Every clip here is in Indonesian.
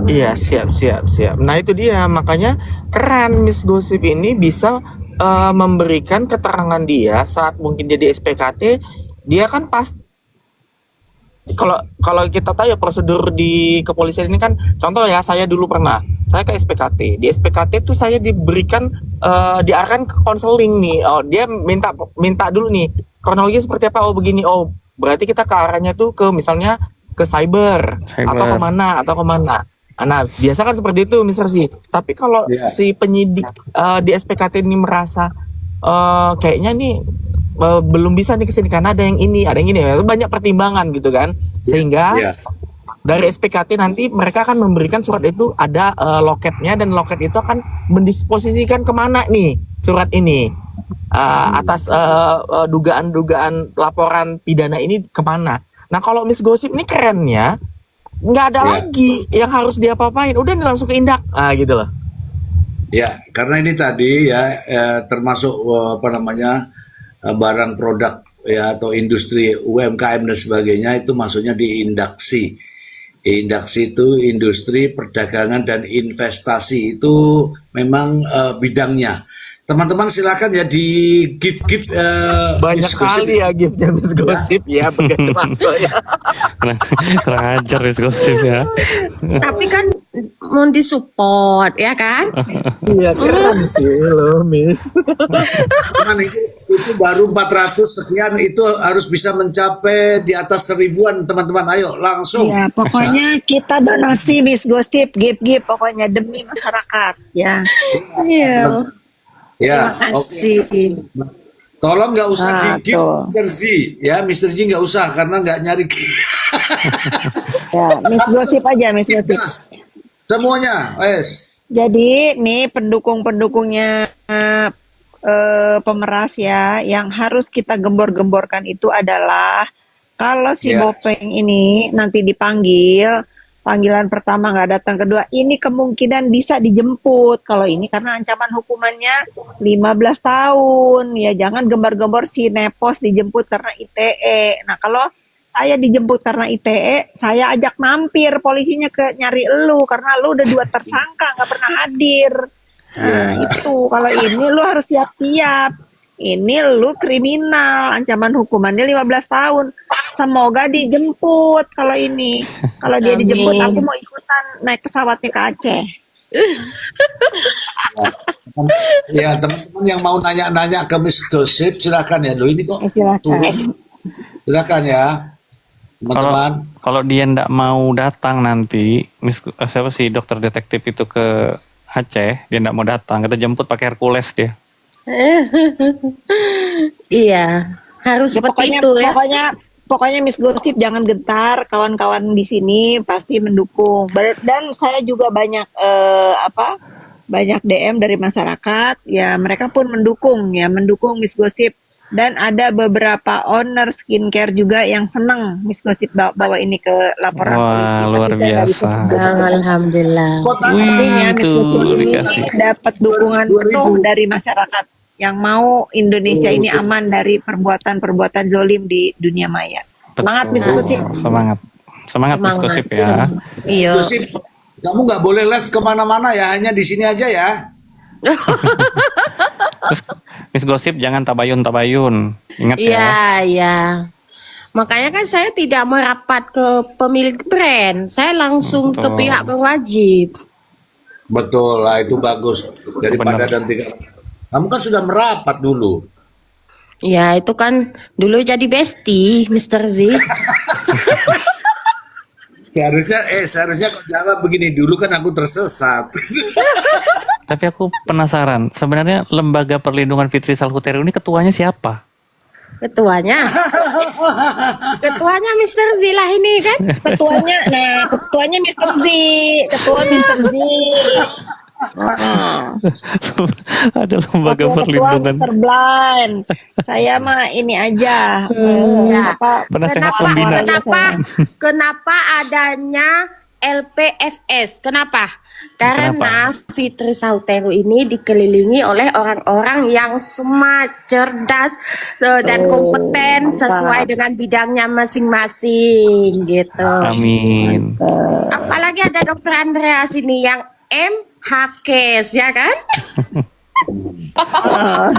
Iya, siap, siap, siap. Nah, itu dia, makanya keren Miss Gosip ini bisa memberikan keterangan dia saat mungkin dia di SPKT, dia kan pas kalau kalau kita tahu ya prosedur di kepolisian ini kan, contoh ya, saya dulu pernah, saya ke SPKT. Di SPKT tuh saya diberikan diarahkan ke konseling nih. Oh, dia minta minta dulu nih kronologi seperti apa. Oh, begini. Oh, berarti kita ke arahnya tuh ke misalnya ke cyber atau Cyber. kemana atau kemana. Nah, biasa kan seperti itu, Mister sih. Tapi kalau Ya, si penyidik di SPKT ini merasa kayaknya nih belum bisa nih kesini karena ada yang ini, ada yang ini, banyak pertimbangan gitu kan. ya, Sehingga ya, dari SPKT nanti mereka akan memberikan surat itu ada loketnya dan loket itu akan mendisposisikan kemana nih surat ini. Atas dugaan-dugaan laporan pidana ini kemana. Nah kalau Miss Gosip ini kerennya nggak ada ya, lagi yang harus diapa-apain, udah nih langsung ke indak gitu loh. ya. Karena ini tadi ya termasuk apa namanya barang produk ya atau industri UMKM dan sebagainya itu masuknya di indaksi. Indaksi itu industri perdagangan dan investasi itu memang bidangnya. Teman-teman silakan ya di give Banyak diskusi kali ya giftnya Miss ya. Gosip ya, begitu maksudnya. kurang, kurang ajar Miss Gosip ya. Tapi kan mau disupport ya kan? Iya keren sih lo Miss. Cuman itu baru 400 sekian itu harus bisa mencapai di atas 1000-an teman-teman. Ayo langsung. Ya, pokoknya kita donasi Miss Gosip, give pokoknya demi masyarakat ya. Iya. Ya, Terima oke. kasih. Tolong nggak usah di give Tuh. Mr. Z ya, Mr. Z nggak usah karena nggak nyari Ya, Miss Gosip aja, Miss Gosip. semuanya. Wes. Jadi nih pendukung-pendukungnya pemeras ya, yang harus kita gembor-gemborkan itu adalah kalau si Ya, Bopeng ini nanti dipanggil, panggilan pertama nggak datang, kedua ini kemungkinan bisa dijemput. Kalau ini karena ancaman hukumannya 15 tahun. Ya jangan gembar-gembor si Nepos dijemput karena ITE. Nah kalau saya dijemput karena ITE, saya ajak mampir polisinya ke nyari elu karena lu udah 2 tersangka nggak pernah hadir. Nah, ya. itu kalau ini lu harus siap-siap. Ini lu kriminal, ancaman hukumannya 15 tahun. Semoga dijemput kalau ini. Kalau dia dijemput, aku Amin. mau ikutan naik pesawatnya ke Aceh. Ya, teman-teman yang mau nanya-nanya ke Miss Gosip silakan ya. Loh ini kok turun. Silakan. Silakan ya, Kalau teman-teman. kalau dia ndak mau datang nanti, siapa sih dokter detektif itu ke Aceh, dia ndak mau datang, kita jemput pakai Hercules dia. Iya, harus Ya seperti pokoknya itu ya. pokoknya Miss Gosip jangan gentar, kawan-kawan di sini pasti mendukung. Dan saya juga banyak banyak DM dari masyarakat, ya mereka pun mendukung Miss Gosip. Dan ada beberapa owner skincare juga yang seneng Miss Gosip bawa ini ke laporan polisi. Wah, Tapi luar saya nggak bisa biasa. sebut-sebut. Alhamdulillah. Kotanya Artinya Wih, Miss tuh Gosip ini dikasih. dapat dukungan 2000. penuh dari masyarakat yang mau Indonesia ini aman dari perbuatan-perbuatan zolim di dunia maya. Semangat Miss Betul. Gosip. Semangat. Semangat Miss Semangat. Gosip ya. Iya. Gosip, kamu nggak boleh live kemana-mana ya, hanya di sini aja ya. Terus Miss Gosip jangan tabayun-tabayun. Ingat ya. Iya, iya. Makanya kan saya tidak merapat ke pemilik brand. Saya langsung ke Betul. pihak berwajib. Betul lah, itu bagus daripada Benar. nanti kamu kan sudah merapat dulu. Ya, itu kan dulu jadi bestie, Mr. Z. Seharusnya kok jawab begini, dulu kan aku tersesat. Tapi aku penasaran, sebenarnya Lembaga Perlindungan Fitri Salhuter ini ketuanya siapa? Ketuanya. Ketuanya Mr. Z lah ini kan. Ketuanya Mr. Z, ketua Mr. Z. Ada Lembaga Wakil ketua Perlindungan. Mr. Blind. Saya mah ini aja. Ya. Penasehat Kenapa pembina. kenapa kenapa adanya LPFS. Kenapa? Kenapa? Karena Fitri Sauteru ini dikelilingi oleh orang-orang yang smart, cerdas, dan kompeten sesuai Mantap. dengan bidangnya masing-masing gitu. Amin. Apalagi ada Dokter Andreas ini yang MHKes, ya kan? Ah.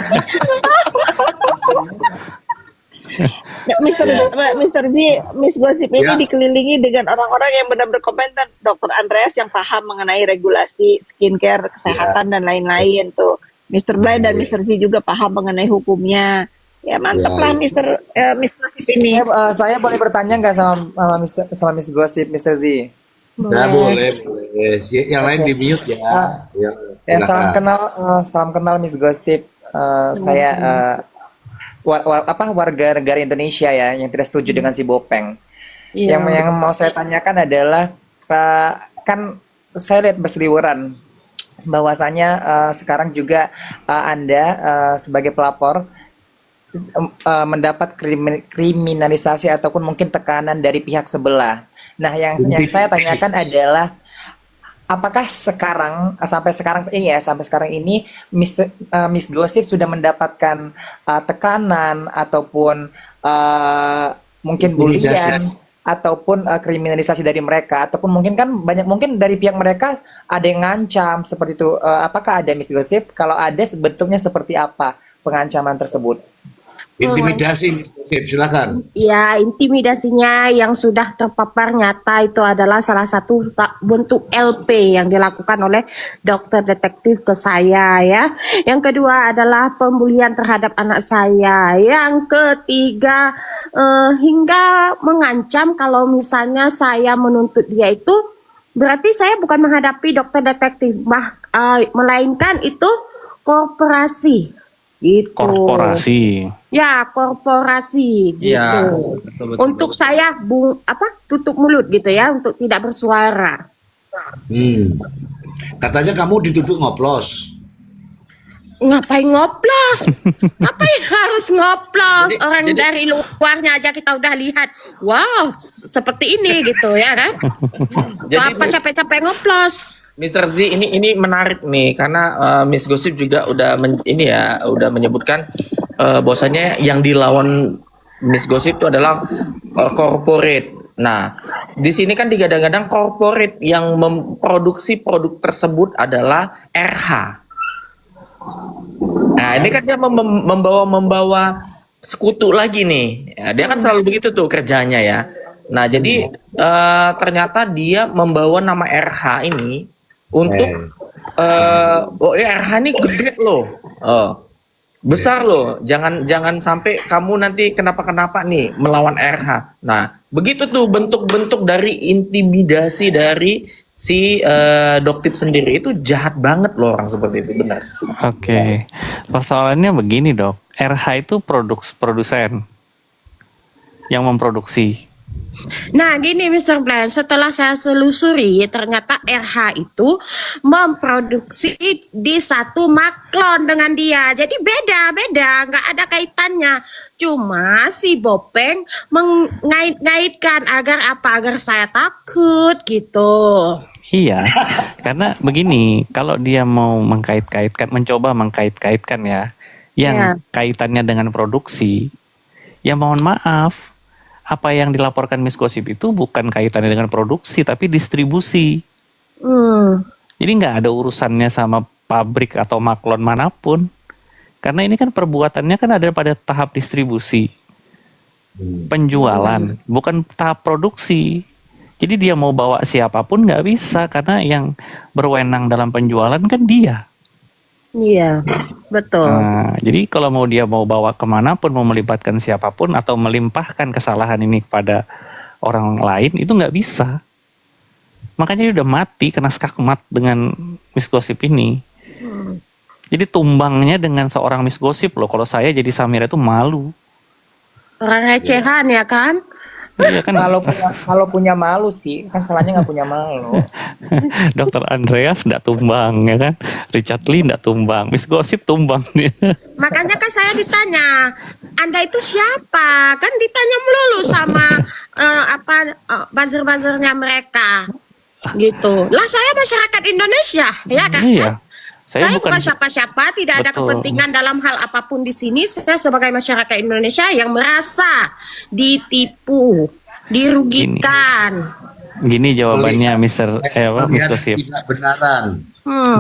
Mr. Z, Miss Gosip ini Ya. dikelilingi dengan orang-orang yang benar-benar kompeten. Dokter Andreas yang paham mengenai regulasi skincare, kesehatan dan lain-lain tuh. Mr. Blay dan Mr. Z juga paham mengenai hukumnya. Ya mantep Ya, lah ya. Miss Gosip ini. Saya boleh bertanya nggak sama Miss Gosip, Mr. Z? Ya, boleh, boleh. Yang lain Oke. di mute ya. Ya, Ya, salam silakan. kenal Miss Gosip. Saya warga negara Indonesia ya yang tidak setuju dengan si Bopeng. Iya. Yang mau saya tanyakan adalah kan saya lihat berseliweran bahwasanya sekarang juga Anda sebagai pelapor mendapat kriminalisasi ataupun mungkin tekanan dari pihak sebelah. Nah, yang saya tanyakan adalah apakah sampai sekarang ini Miss Gosip sudah mendapatkan tekanan ataupun mungkin Intimidasi. bulian ataupun kriminalisasi dari mereka ataupun mungkin kan mungkin dari pihak mereka ada yang ngancam seperti itu. Apakah ada Miss Gosip? Kalau ada bentuknya seperti apa pengancaman tersebut? Intimidasi, Miss Gosip, silakan. Ya, intimidasinya yang sudah terpapar nyata itu adalah salah satu bentuk LP yang dilakukan oleh dokter detektif ke saya ya. Yang kedua adalah pembulian terhadap anak saya. Yang ketiga hingga mengancam kalau misalnya saya menuntut dia itu berarti saya bukan menghadapi dokter detektif, melainkan itu korporasi gitu. Korporasi. Ya, korporasi gitu. Iya, betul. Untuk saya tutup mulut gitu ya, untuk tidak bersuara. Katanya kamu dituduh ngoplos. Ngapain ngoplos? Ngapain harus ngoplos? Orang dari luarnya aja kita udah lihat. Wow, seperti ini gitu ya kan? Jadi Apa capek-capek ngoplos? Mr. Z ini menarik nih karena Miss Gosip juga udah menyebutkan bahwasanya yang dilawan Miss Gosip itu adalah corporate. Nah, di sini kan digadang-gadang corporate yang memproduksi produk tersebut adalah RH. Nah, ini kan dia membawa sekutu lagi nih. Ya, dia kan selalu begitu tuh kerjanya ya. Nah, jadi ternyata dia membawa nama RH ini untuk RH ini gede loh. Besar loh. Jangan sampai kamu nanti kenapa-kenapa nih melawan RH. Nah, begitu tuh bentuk-bentuk dari intimidasi dari si Doktip sendiri itu jahat banget loh orang seperti itu, benar. Oke. Persoalannya begini, Dok. RH itu produsen yang memproduksi. Nah, gini Mr. Blan, setelah saya selusuri, ternyata RH itu memproduksi di satu maklon dengan dia. Jadi beda-beda, nggak ada kaitannya. Cuma si Bopeng mengait-ngaitkan agar apa? Agar saya takut gitu. Iya, karena begini, kalau dia mau mencoba mengkait-kaitkan ya, yang Ya. kaitannya dengan produksi, ya mohon maaf, apa yang dilaporkan Miss Gosip itu bukan kaitannya dengan produksi, tapi distribusi. Jadi nggak ada urusannya sama pabrik atau maklon manapun, karena ini kan perbuatannya kan ada pada tahap distribusi, penjualan, bukan tahap produksi. Jadi dia mau bawa siapapun nggak bisa, karena yang berwenang dalam penjualan kan dia. Iya, betul. Nah, jadi kalau dia mau bawa kemanapun, mau melibatkan siapapun atau melimpahkan kesalahan ini kepada orang lain, itu nggak bisa. Makanya dia udah mati kena skakmat dengan Miss Gosip ini. Jadi tumbangnya dengan seorang Miss Gosip loh. Kalau saya jadi Samira itu malu. Orang recehan ya kan? Iya kan. Kalau punya malu sih, kan salahnya nggak punya malu. Dokter Andreas nggak tumbang ya kan, Richard Lee nggak tumbang, Miss Gosip tumbang dia. Makanya kan saya ditanya, Anda itu siapa? Kan ditanya melulu sama buzzer-buzzernya mereka. gitu. Lah saya masyarakat Indonesia, ya kan? Iya. Saya Saya bukan bukan siapa-siapa, tidak ada betul. kepentingan dalam hal apapun di sini. Saya sebagai masyarakat Indonesia yang merasa ditipu, dirugikan. Gini jawabannya Mr. Mas Melihat Gosip. ketidakbenaran.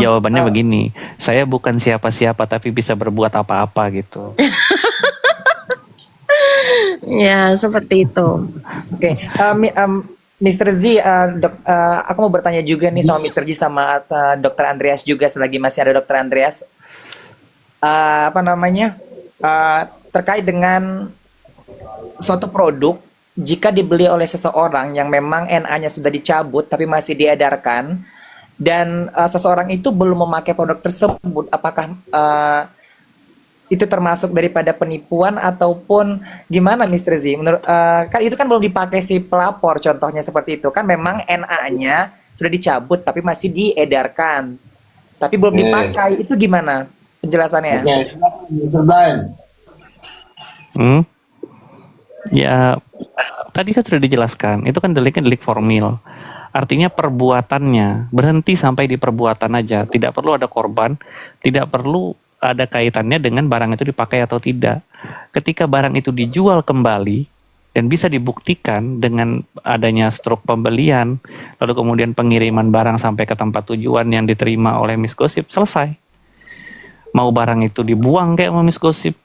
Jawabannya begini, saya bukan siapa-siapa tapi bisa berbuat apa-apa gitu. Ya, seperti itu. Oke, Mr. Z, aku mau bertanya juga nih sama Mr. Z sama Dr. Andreas juga selagi masih ada Dr. Andreas. Terkait dengan suatu produk jika dibeli oleh seseorang yang memang NA-nya sudah dicabut tapi masih diedarkan dan seseorang itu belum memakai produk tersebut, apakah itu termasuk daripada penipuan ataupun gimana, Mr. Z? Kan itu kan belum dipakai si pelapor, contohnya seperti itu kan, memang NA-nya sudah dicabut tapi masih diedarkan tapi belum dipakai, itu gimana penjelasannya? Mr. Brian. Ya, tadi kan sudah dijelaskan, itu kan deliknya delik formil. Artinya perbuatannya berhenti sampai di perbuatan aja, tidak perlu ada korban, tidak perlu ada kaitannya dengan barang itu dipakai atau tidak. Ketika barang itu dijual kembali dan bisa dibuktikan dengan adanya struk pembelian, lalu kemudian pengiriman barang sampai ke tempat tujuan yang diterima oleh Miss Gosip, selesai. Mau barang itu dibuang kayak sama Miss Gosip,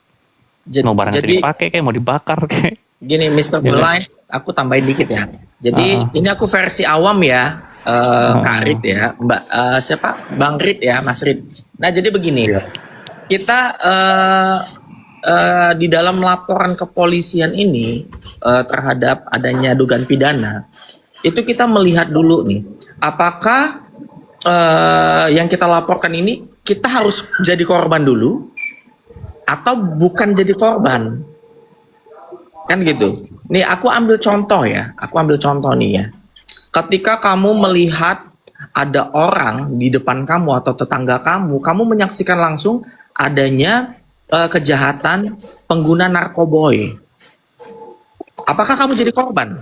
mau barang itu dipakai kayak mau dibakar kayak. Gini, Mr. Belai, aku tambahin dikit ya. Jadi ini aku versi awam ya, Kak Rit ya, Mbak siapa? Bang Rit ya, Mas Rit. Nah, jadi begini, kita di dalam laporan kepolisian ini terhadap adanya dugaan pidana, itu kita melihat dulu nih, apakah yang kita laporkan ini kita harus jadi korban dulu atau bukan jadi korban. Kan gitu. Nih aku ambil contoh ya. Aku ambil contoh nih ya. Ketika kamu melihat ada orang di depan kamu atau tetangga kamu menyaksikan langsung adanya kejahatan pengguna narkoboy. Apakah kamu jadi korban?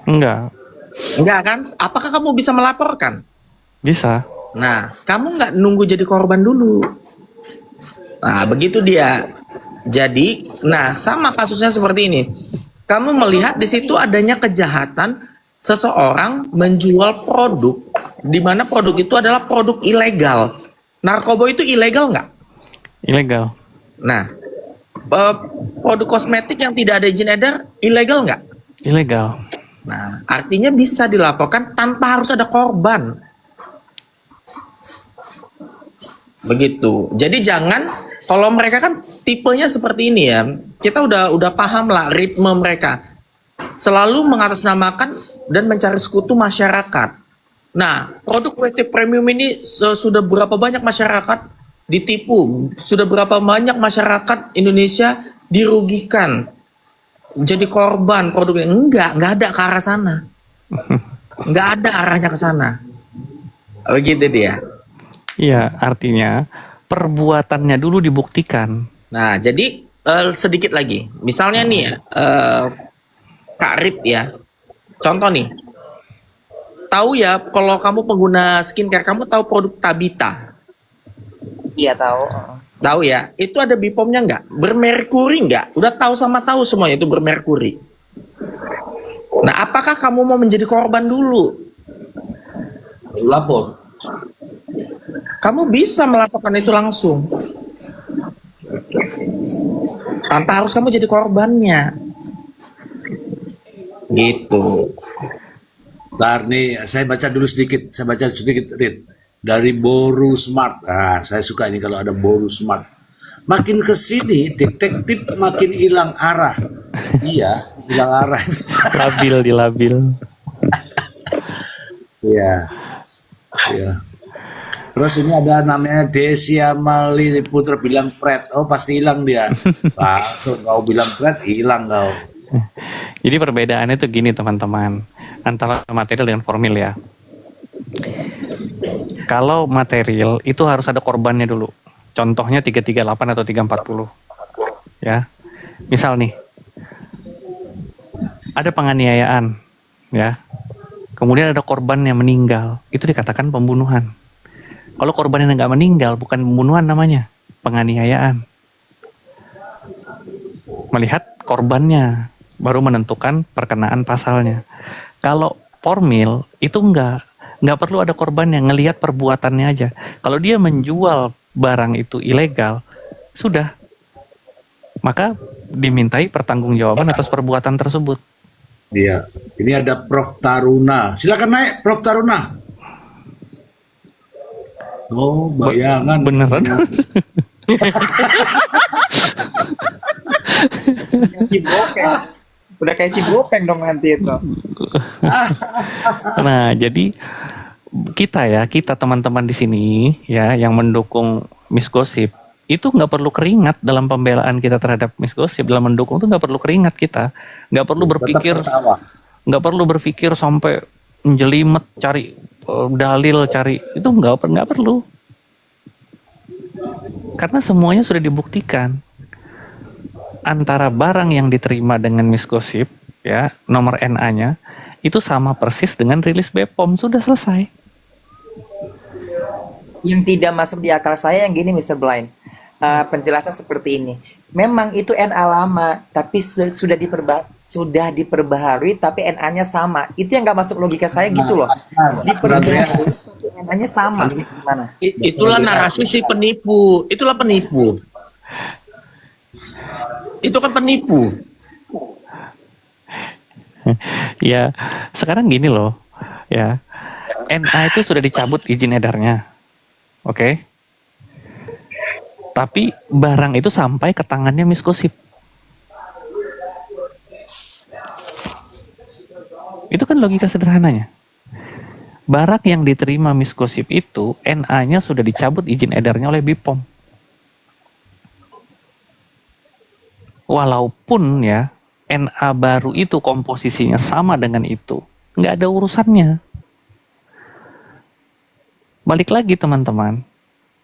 Enggak. Enggak kan? Apakah kamu bisa melaporkan? Bisa. Nah, kamu nggak nunggu jadi korban dulu. Nah, begitu dia. Jadi, nah sama kasusnya seperti ini. Kamu melihat di situ adanya kejahatan seseorang menjual produk, di mana produk itu adalah produk ilegal. Narkoba itu ilegal nggak? Ilegal. Nah, produk kosmetik yang tidak ada izin edar ilegal nggak? Ilegal. Nah, artinya bisa dilaporkan tanpa harus ada korban. Begitu. Jadi jangan, kalau mereka kan tipenya seperti ini ya, kita udah paham lah ritme mereka. Selalu mengatasnamakan dan mencari sekutu masyarakat. Nah, produk WT Premium ini sudah berapa banyak masyarakat ditipu, sudah berapa banyak masyarakat Indonesia dirugikan, jadi korban produknya. Enggak ada ke arah sana. Enggak ada arahnya ke sana. Begitu dia. Iya, artinya perbuatannya dulu dibuktikan. Nah, jadi sedikit lagi. Misalnya nih ya, Kak Rip ya. Contoh nih. Tahu ya, kalau kamu pengguna skincare, kamu tahu produk Tabita? Iya, tahu. Tahu ya, itu ada BPOM-nya nggak? Bermerkuri nggak? Udah tahu sama tahu semuanya itu bermerkuri. Nah, apakah kamu mau menjadi korban dulu? Lapor. Kamu bisa melakukan itu langsung. Tanpa harus kamu jadi korbannya. Gitu. Ntar nih, saya baca sedikit, Rit. Dari Boru Smart. Ah, saya suka ini kalau ada Boru Smart. Makin ke sini, detektif makin hilang arah. Iya, hilang arah itu. Labil. Iya. Iya. Terus ini ada namanya Desia Mali Putra bilang pret. Oh, pasti hilang dia. Langsung kau bilang pret, hilang kau. Jadi perbedaannya tuh gini teman-teman, antara material dengan formil ya. Kalau material itu harus ada korbannya dulu. Contohnya 338 atau 340. Ya. Misal nih, ada penganiayaan ya. kemudian ada korban yang meninggal, itu dikatakan pembunuhan. Kalau korban yang nggak meninggal, bukan pembunuhan namanya, penganiayaan. Melihat korbannya, baru menentukan perkenaan pasalnya. Kalau formil, itu nggak perlu ada korban yang ngelihat perbuatannya aja. Kalau dia menjual barang itu ilegal, sudah, maka dimintai pertanggungjawaban atas perbuatan tersebut. Iya. Ini ada Prof Taruna. Silakan naik, Prof Taruna. Oh, bayangan. Beneran? Si Bopeng. Udah kayak si Bopeng dong nanti itu. Nah, jadi kita teman-teman di sini ya yang mendukung Miss Gossip itu nggak perlu keringat dalam pembelaan kita terhadap Miss Gossip, dalam mendukung tuh nggak perlu keringat kita, nggak perlu berpikir, Tetap tertawa. nggak perlu berpikir sampai menjelimet cari dalil, cari itu nggak perlu, karena semuanya sudah dibuktikan. Antara barang yang diterima dengan Miss Gossip ya, nomor NA-nya itu sama persis dengan rilis BPOM, sudah selesai. Yang tidak masuk di akal saya yang gini, Mr. Blind. Penjelasan seperti ini. Memang itu NA lama, tapi sudah diperbaharui, tapi NA-nya sama. Itu yang nggak masuk logika saya gitu loh. Diperbaharui, tapi NA-nya sama. Gimana? Itulah narasi si penipu. Itulah penipu. Itu kan penipu. Ya, sekarang gini loh, ya, NA itu sudah dicabut izin edarnya, oke? Tapi barang itu sampai ke tangannya Miss Gossip. Itu kan logika sederhananya. Barang yang diterima Miss Gossip itu, NA-nya sudah dicabut izin edarnya oleh BPOM. Walaupun ya, NA baru itu komposisinya sama dengan itu, nggak ada urusannya. Balik lagi teman-teman,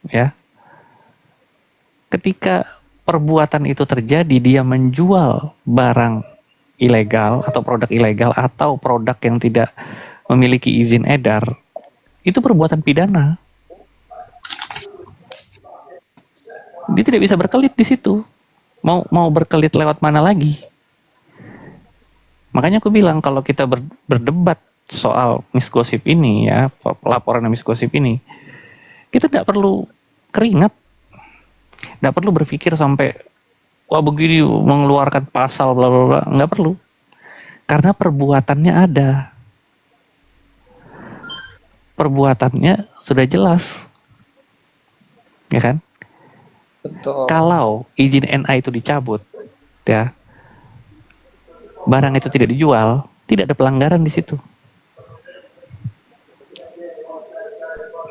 ya. Ketika perbuatan itu terjadi, dia menjual barang ilegal atau produk ilegal atau produk yang tidak memiliki izin edar, itu perbuatan pidana. Dia tidak bisa berkelit di situ. Mau berkelit lewat mana lagi? Makanya aku bilang kalau kita berdebat soal Miss Gossip ini ya, laporan Miss Gossip ini, kita tidak perlu keringat, tidak perlu berpikir sampai wah begini mengeluarkan pasal bla bla bla, nggak perlu, karena perbuatannya ada, perbuatannya sudah jelas, ya kan? Betul. Kalau izin NA itu dicabut, ya, barang itu tidak dijual, tidak ada pelanggaran di situ.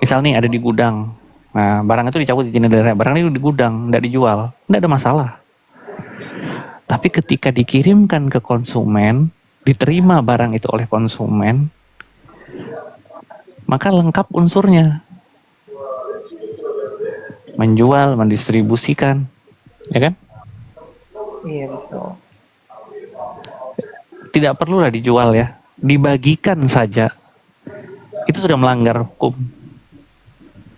Misal nih ada di gudang, nah barang itu dicabut izin edarnya, barang itu di gudang, tidak dijual, tidak ada masalah. Tapi ketika dikirimkan ke konsumen, diterima barang itu oleh konsumen, maka lengkap unsurnya. Menjual, mendistribusikan, ya kan? Iya betul. Tidak perlulah dijual ya, dibagikan saja. Itu sudah melanggar hukum.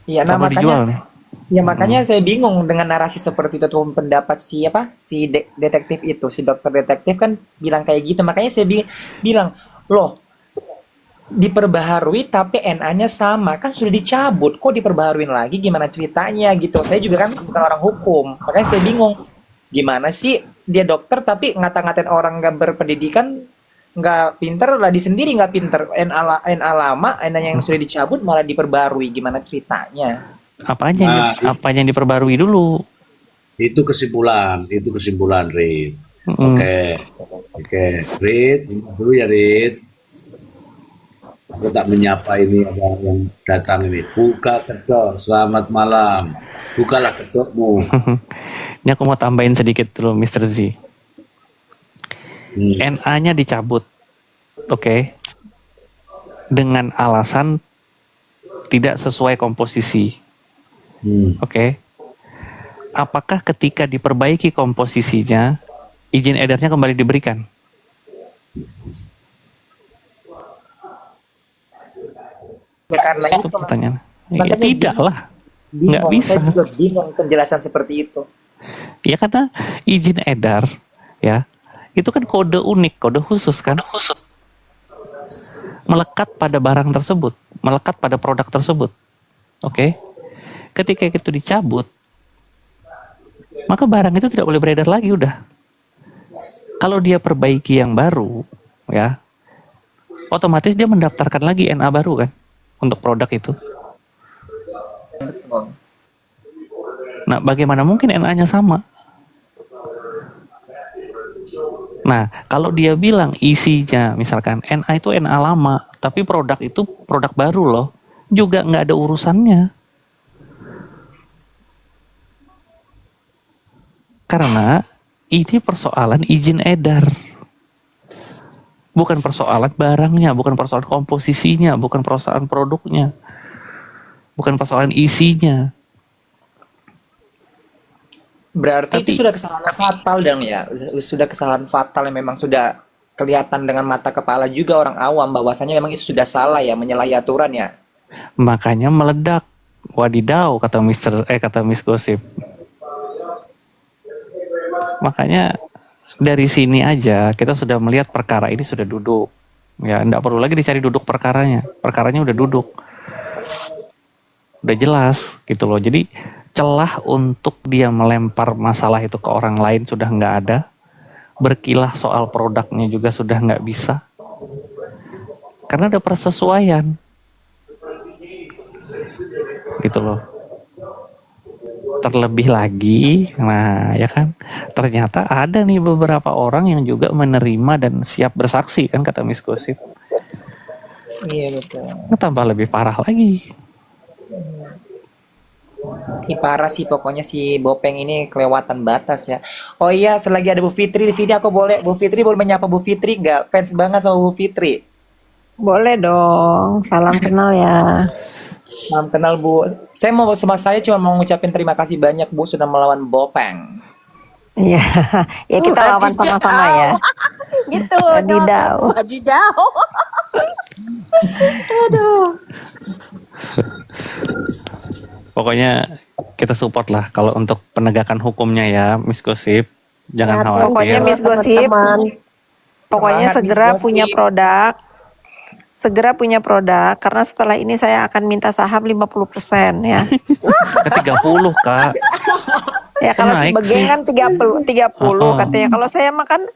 Iya, nah Apa dijual nih? ya makanya saya bingung dengan narasi seperti itu tuh, pendapat si detektif itu, si dokter detektif kan bilang kayak gitu. Makanya saya bilang, loh, diperbaharui tapi NA-nya sama, kan sudah dicabut, kok diperbaharuin lagi, gimana ceritanya gitu. Saya juga kan bukan orang hukum, makanya saya bingung, gimana sih dia dokter tapi ngata-ngatain orang nggak berpendidikan, nggak pinter, lah di sendiri nggak pinter, NA lama, NA yang sudah dicabut malah diperbarui, gimana ceritanya? Apanya yang diperbarui dulu? Itu kesimpulan, Rid. Mm-mm. Oke, Rid, dulu ya Rid. Aku tak menyapa ini ada yang datang ini. Buka kedok, selamat malam. Bukalah kedokmu. Ini aku mau tambahin sedikit dulu, Mr. Z. NA-nya dicabut, oke, dengan alasan tidak sesuai komposisi, oke. Apakah ketika diperbaiki komposisinya, izin edarnya kembali diberikan? Ya, karena Itu itu pertanyaan. Ya, makanya tidak lah, nggak bingung. bisa. Saya juga bingung penjelasan seperti itu. Ya karena izin edar, ya, itu kan kode unik, kode khusus kan, melekat pada barang tersebut, melekat pada produk tersebut. Oke, ketika itu dicabut, maka barang itu tidak boleh beredar lagi udah. Kalau dia perbaiki yang baru, ya, otomatis dia mendaftarkan lagi NA baru kan untuk produk itu. Betul. Nah, bagaimana mungkin NA-nya sama? Nah, kalau dia bilang isinya, misalkan NA itu NA lama, tapi produk itu produk baru loh, juga nggak ada urusannya. Karena ini persoalan izin edar. Bukan persoalan barangnya, bukan persoalan komposisinya, bukan persoalan produknya, bukan persoalan isinya. Berarti Tapi itu sudah kesalahan fatal dong ya. Sudah kesalahan fatal yang memang sudah kelihatan dengan mata kepala juga orang awam bahwasanya memang itu sudah salah ya, menyalahi aturan ya. makanya meledak. Wadidaw, kata Miss Gosip. Makanya dari sini aja kita sudah melihat perkara ini sudah duduk. Ya, enggak perlu lagi dicari duduk perkaranya. Perkaranya udah duduk. Udah jelas gitu loh. Jadi celah untuk dia melempar masalah itu ke orang lain sudah nggak ada. Berkilah soal produknya juga sudah nggak bisa. Karena ada persesuaian. Gitu loh. Terlebih lagi, nah ya kan, ternyata ada nih beberapa orang yang juga menerima dan siap bersaksi kan kata Miss Gosip. Iya betul. Tambah lebih parah lagi. Si parah sih pokoknya si Bopeng ini kelewatan batas ya. Oh iya, selagi ada Bu Fitri di sini aku boleh Bu Fitri boleh menyapa Bu Fitri nggak? Fans banget sama Bu Fitri. Boleh dong. Salam kenal ya. Salam kenal Bu. Saya cuma mau ngucapin terima kasih banyak Bu sudah melawan Bopeng. Iya, ya kita lawan sama-sama ya. Gitu Wadidaw. wadidaw. Aduh. Pokoknya kita support lah kalau untuk penegakan hukumnya ya Miss Gosip. Jangan Hati-hati Pokoknya khawatir. Miss Gosip, teman-teman. pokoknya Semangat, Miss segera Gosip. punya produk. Segera punya produk karena setelah ini saya akan minta saham 50% ya. Ke 30 Kak. Ya kalau si Naik Begeng sih. kan 30 katanya. Kalau saya mah kan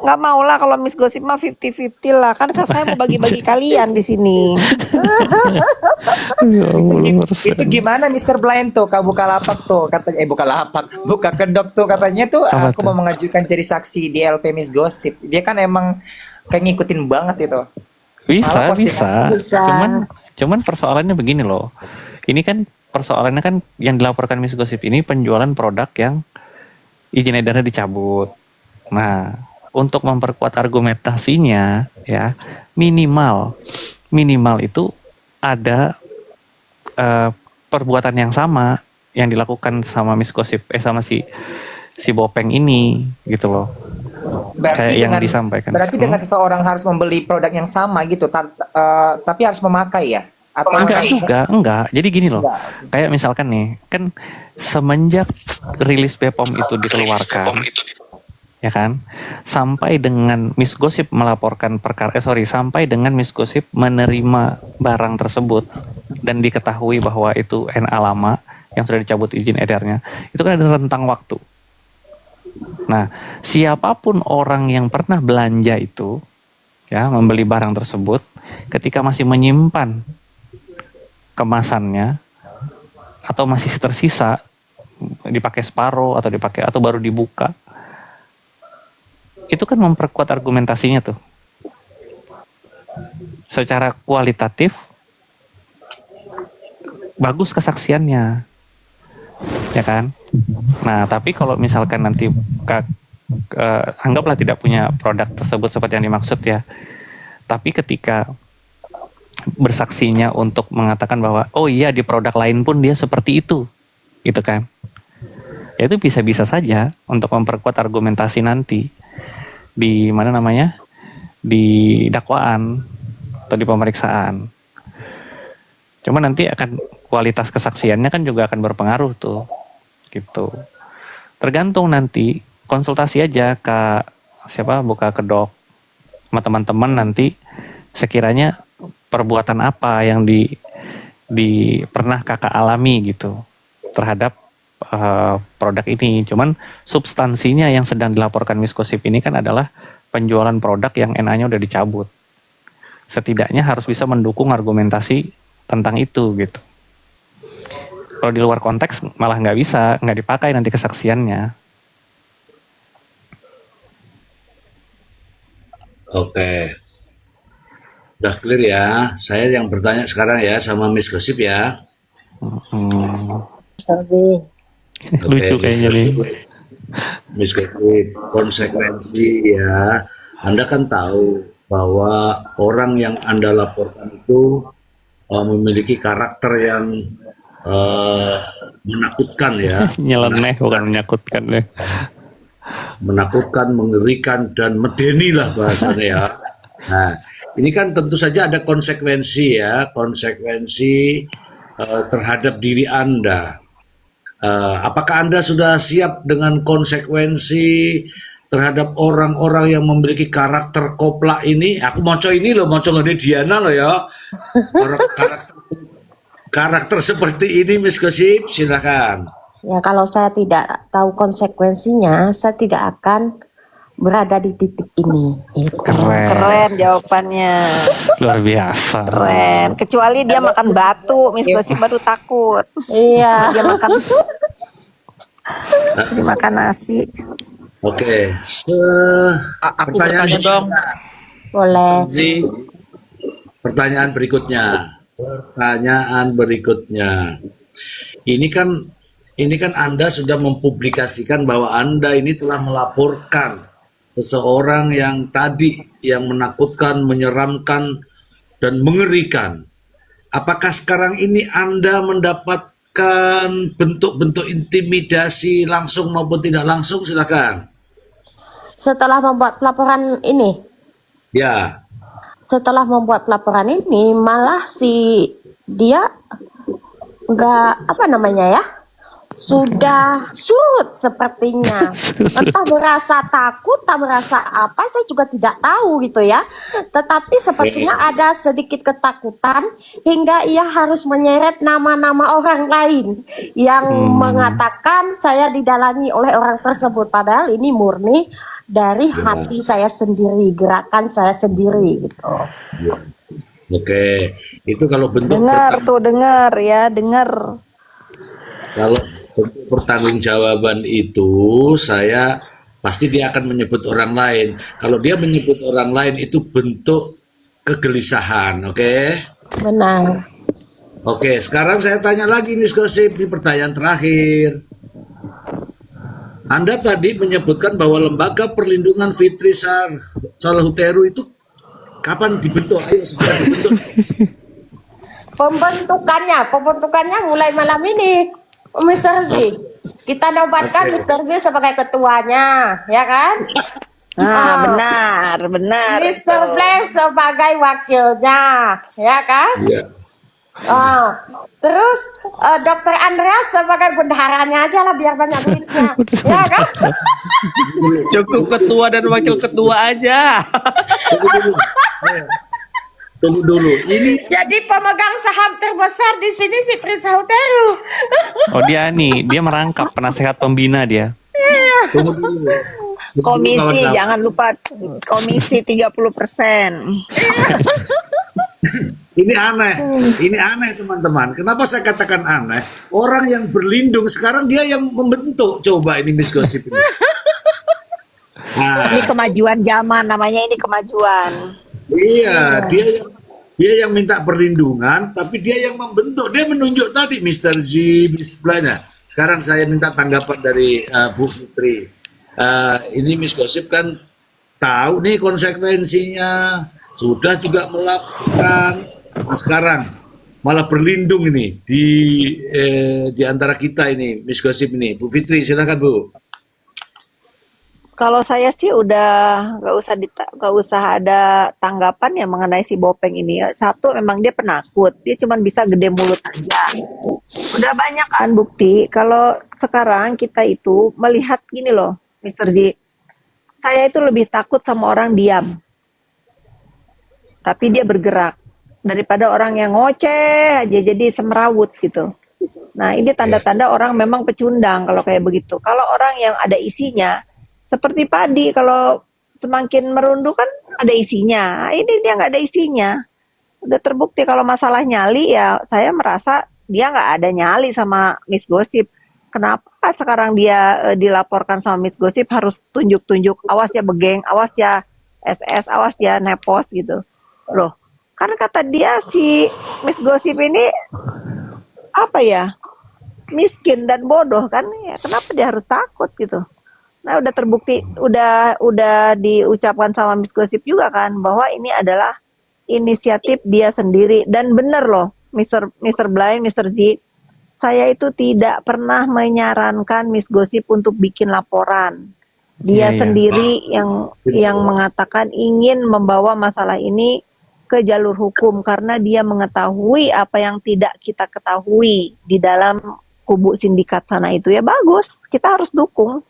nggak mau lah, kalau Miss Gosip mah 50-50 lah. Kan saya mau bagi-bagi kalian di sini. Ya Allah, Itu gimana Mr. Blind tuh, Kak Bukalapak tuh katanya, Bukalapak, buka kedok tuh katanya tuh Apa aku tuh? mau mengajukan jadi saksi di LP Miss Gosip. Dia kan emang kayak ngikutin banget itu. Malah Bisa. Bisa. Cuman persoalannya begini loh. Ini kan persoalannya kan yang dilaporkan Miss Gosip ini penjualan produk yang izin edarnya dicabut. Nah, untuk memperkuat argumentasinya ya, minimal itu ada perbuatan yang sama yang dilakukan sama Miss Gosip sama si Bopeng ini gitu loh. Kayak yang disampaikan. Berarti dengan seseorang harus membeli produk yang sama gitu, tapi harus memakai ya? Atau Enggak. Jadi gini loh. Enggak. Kayak misalkan nih, kan semenjak rilis BPOM itu dikeluarkan, ya kan, sampai dengan Miss Gosip melaporkan sampai dengan Miss Gosip menerima barang tersebut dan diketahui bahwa itu NA lama yang sudah dicabut izin edarnya, itu kan ada rentang waktu. Nah, siapapun orang yang pernah belanja itu, ya, membeli barang tersebut, ketika masih menyimpan kemasannya atau masih tersisa, dipakai separuh atau baru dibuka, itu kan memperkuat argumentasinya tuh. Secara kualitatif bagus kesaksiannya, ya kan? Nah, tapi kalau misalkan nanti anggaplah tidak punya produk tersebut seperti yang dimaksud ya, tapi ketika bersaksinya untuk mengatakan bahwa oh iya di produk lain pun dia seperti itu, gitu kan? Ya itu bisa-bisa saja untuk memperkuat argumentasi nanti di di dakwaan atau di pemeriksaan. Cuma nanti akan kualitas kesaksiannya kan juga akan berpengaruh tuh, gitu. Tergantung nanti, konsultasi aja ke siapa, buka kedok sama teman-teman nanti sekiranya perbuatan apa yang pernah kakak alami gitu terhadap produk ini. Cuman substansinya yang sedang dilaporkan Miss Gosip ini kan adalah penjualan produk yang NA-nya udah dicabut. Setidaknya harus bisa mendukung argumentasi tentang itu gitu. Kalau di luar konteks malah nggak bisa, nggak dipakai nanti kesaksiannya. Oke, udah clear ya. Saya yang bertanya sekarang ya sama Miss Gosip ya. Mr. Z. Oke, Lucu kayaknya nih. Miss Gosip, konsekuensi ya. Anda kan tahu bahwa orang yang Anda laporkan itu memiliki karakter yang menakutkan ya, Nyeleneh bukan menyakutkan deh. menakutkan, mengerikan dan medeni lah bahasanya ya. Nah, ini kan tentu saja ada konsekuensi ya, konsekuensi terhadap diri Anda. Apakah Anda sudah siap dengan konsekuensi terhadap orang-orang yang memiliki karakter koplak ini? Aku moco ini loh, moco ngene Diana loh ya. Karakter seperti ini, Miss Gosip, silakan. Ya, kalau saya tidak tahu konsekuensinya, saya tidak akan berada di titik ini. Gitu. Keren, Keren jawabannya. luar biasa. Keren. Kecuali dia makan batu, Miss Gosip baru takut. Iya. Dia makan nasi. Oke, Aku bertanya dong, Boleh. Zi. pertanyaan berikutnya. Ini kan Anda sudah mempublikasikan bahwa Anda ini telah melaporkan seseorang yang tadi yang menakutkan, menyeramkan dan mengerikan. Apakah sekarang ini Anda mendapatkan bentuk-bentuk intimidasi langsung maupun tidak langsung? Silakan. Setelah membuat pelaporan ini, Ya. malah si dia nggak apa namanya ya, sudah surut sepertinya. Entah merasa takut, entah merasa apa, saya juga tidak tahu gitu ya. Tetapi sepertinya ada sedikit ketakutan hingga ia harus menyeret nama-nama orang lain yang mengatakan saya didalangi oleh orang tersebut. Padahal ini murni dari hati saya sendiri, gerakan saya sendiri gitu. Oke, itu kalau bentuk Dengar ya, dengar. kalau bentuk pertanggungjawaban itu saya pasti dia akan menyebut orang lain. Kalau dia menyebut orang lain itu bentuk kegelisahan, oke? Benar. Oke, sekarang saya tanya lagi Miss Gosip, ini pertanyaan terakhir. Anda tadi menyebutkan bahwa Lembaga Perlindungan Fitri Salahuteru itu kapan dibentuk? Ayo segera dibentuk. Pembentukannya mulai malam ini, Mr. Z. Kita nobatkan Oke. Mr. Z sebagai ketuanya, ya kan? Benar Mr. itu. Blaise sebagai wakilnya, ya kan? Iya. Terus Dokter Andreas sebagai bendaharanya aja lah biar banyak duitnya, ya kan? Cukup ketua dan wakil ketua aja. Tunggu dulu. Ini Jadi pemegang saham terbesar di sini Fitri Salahuteru. Oh dia merangkap penasehat pembina dia. tunggu dulu. Komisi, Kawan-kawan. jangan lupa komisi 30%. Ini aneh teman-teman. Kenapa saya katakan aneh? Orang yang berlindung sekarang dia yang membentuk. Coba ini Miss Gosip ini. Ini Nah, kemajuan zaman, namanya ini kemajuan. iya, dia yang minta perlindungan, tapi dia yang membentuk. Dia menunjuk tadi Mr. Z, sebelahnya. Sekarang saya minta tanggapan dari Bu Fitri. Ini Miss Gosip kan tahu nih konsekuensinya, sudah juga melakukan. Nah, sekarang malah berlindung ini di antara kita ini, Miss Gosip ini. Bu Fitri, silakan Bu. Kalau saya sih udah nggak usah ada tanggapan ya mengenai si Bopeng ini. Satu, memang dia penakut, dia cuma bisa gede mulut aja. Udah banyak kan bukti. Kalau sekarang kita itu melihat gini loh, Mister Ji, saya itu lebih takut sama orang diam, tapi dia bergerak daripada orang yang ngoceh aja jadi semerawut gitu. Nah, ini Yes. tanda-tanda orang memang pecundang kalau kayak begitu. Kalau orang yang ada isinya, seperti padi, kalau semakin merunduk kan ada isinya. Nah, ini dia nggak ada isinya. Udah terbukti kalau masalah nyali ya, saya merasa dia nggak ada nyali sama Miss Gosip. Kenapa sekarang dia dilaporkan sama Miss Gosip harus tunjuk-tunjuk, awas ya Begeng, awas ya SS, awas ya Nepos gitu. Loh, kan kata dia si Miss Gosip ini apa ya, miskin dan bodoh kan ya, kenapa dia harus takut gitu. Nah, udah terbukti, udah diucapkan sama Miss Gosip juga kan bahwa ini adalah inisiatif dia sendiri. Dan bener loh, Mr. Blind, Mr. Z, saya itu tidak pernah menyarankan Miss Gosip untuk bikin laporan. Dia Iya, iya. sendiri yang mengatakan ingin membawa masalah ini ke jalur hukum karena dia mengetahui apa yang tidak kita ketahui di dalam kubu sindikat sana itu. Ya bagus, kita harus dukung.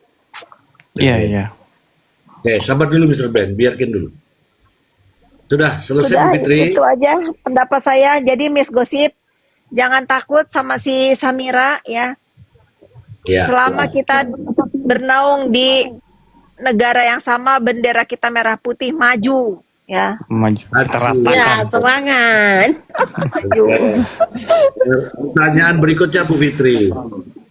Iya, iya. Oke, sabar dulu Mr. Ben, biarkan dulu. Sudah selesai Sudah, Bu Fitri? itu aja pendapat saya. Jadi Miss Gosip, jangan takut sama si Samira ya. Ya. Selama kita bernaung di negara yang sama, bendera kita merah putih, maju ya. Maju. Kita Maju. ratakan. Ya, semangat. Maju. Pertanyaan berikutnya Bu Fitri.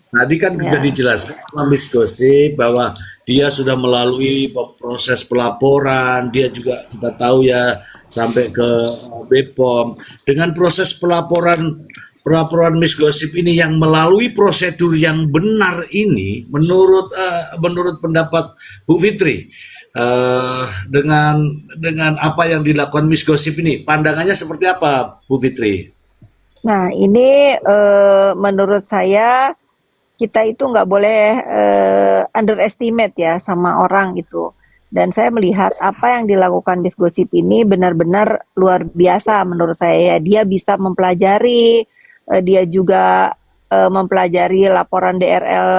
Tadi kan Ya. sudah dijelaskan sama Miss Gosip bahwa dia sudah melalui proses pelaporan, dia juga kita tahu ya sampai ke BPOM. Dengan proses pelaporan Miss Gosip ini yang melalui prosedur yang benar ini, menurut pendapat Bu Fitri, dengan apa yang dilakukan Miss Gosip ini, pandangannya seperti apa Bu Fitri? Nah, ini menurut saya kita itu nggak boleh underestimate ya sama orang gitu. Dan saya melihat apa yang dilakukan Miss Gosip ini benar-benar luar biasa menurut saya. Dia bisa mempelajari, dia juga mempelajari laporan DRL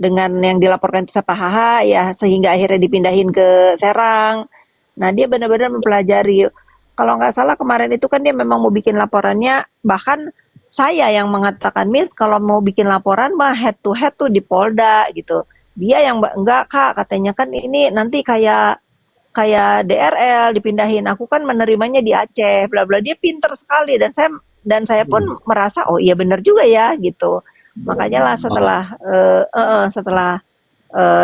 dengan yang dilaporkan itu Sapahaha ya, sehingga akhirnya dipindahin ke Serang. Nah, dia benar-benar mempelajari. Kalau nggak salah kemarin itu kan dia memang mau bikin laporannya, bahkan saya yang mengatakan, Miss, kalau mau bikin laporan mah head to head tuh di Polda gitu. Dia yang enggak Kak, katanya kan ini nanti kayak DRL dipindahin. Aku kan menerimanya di Aceh, bla bla. Dia pinter sekali dan saya pun merasa oh iya benar juga ya gitu. Makanya lah setelah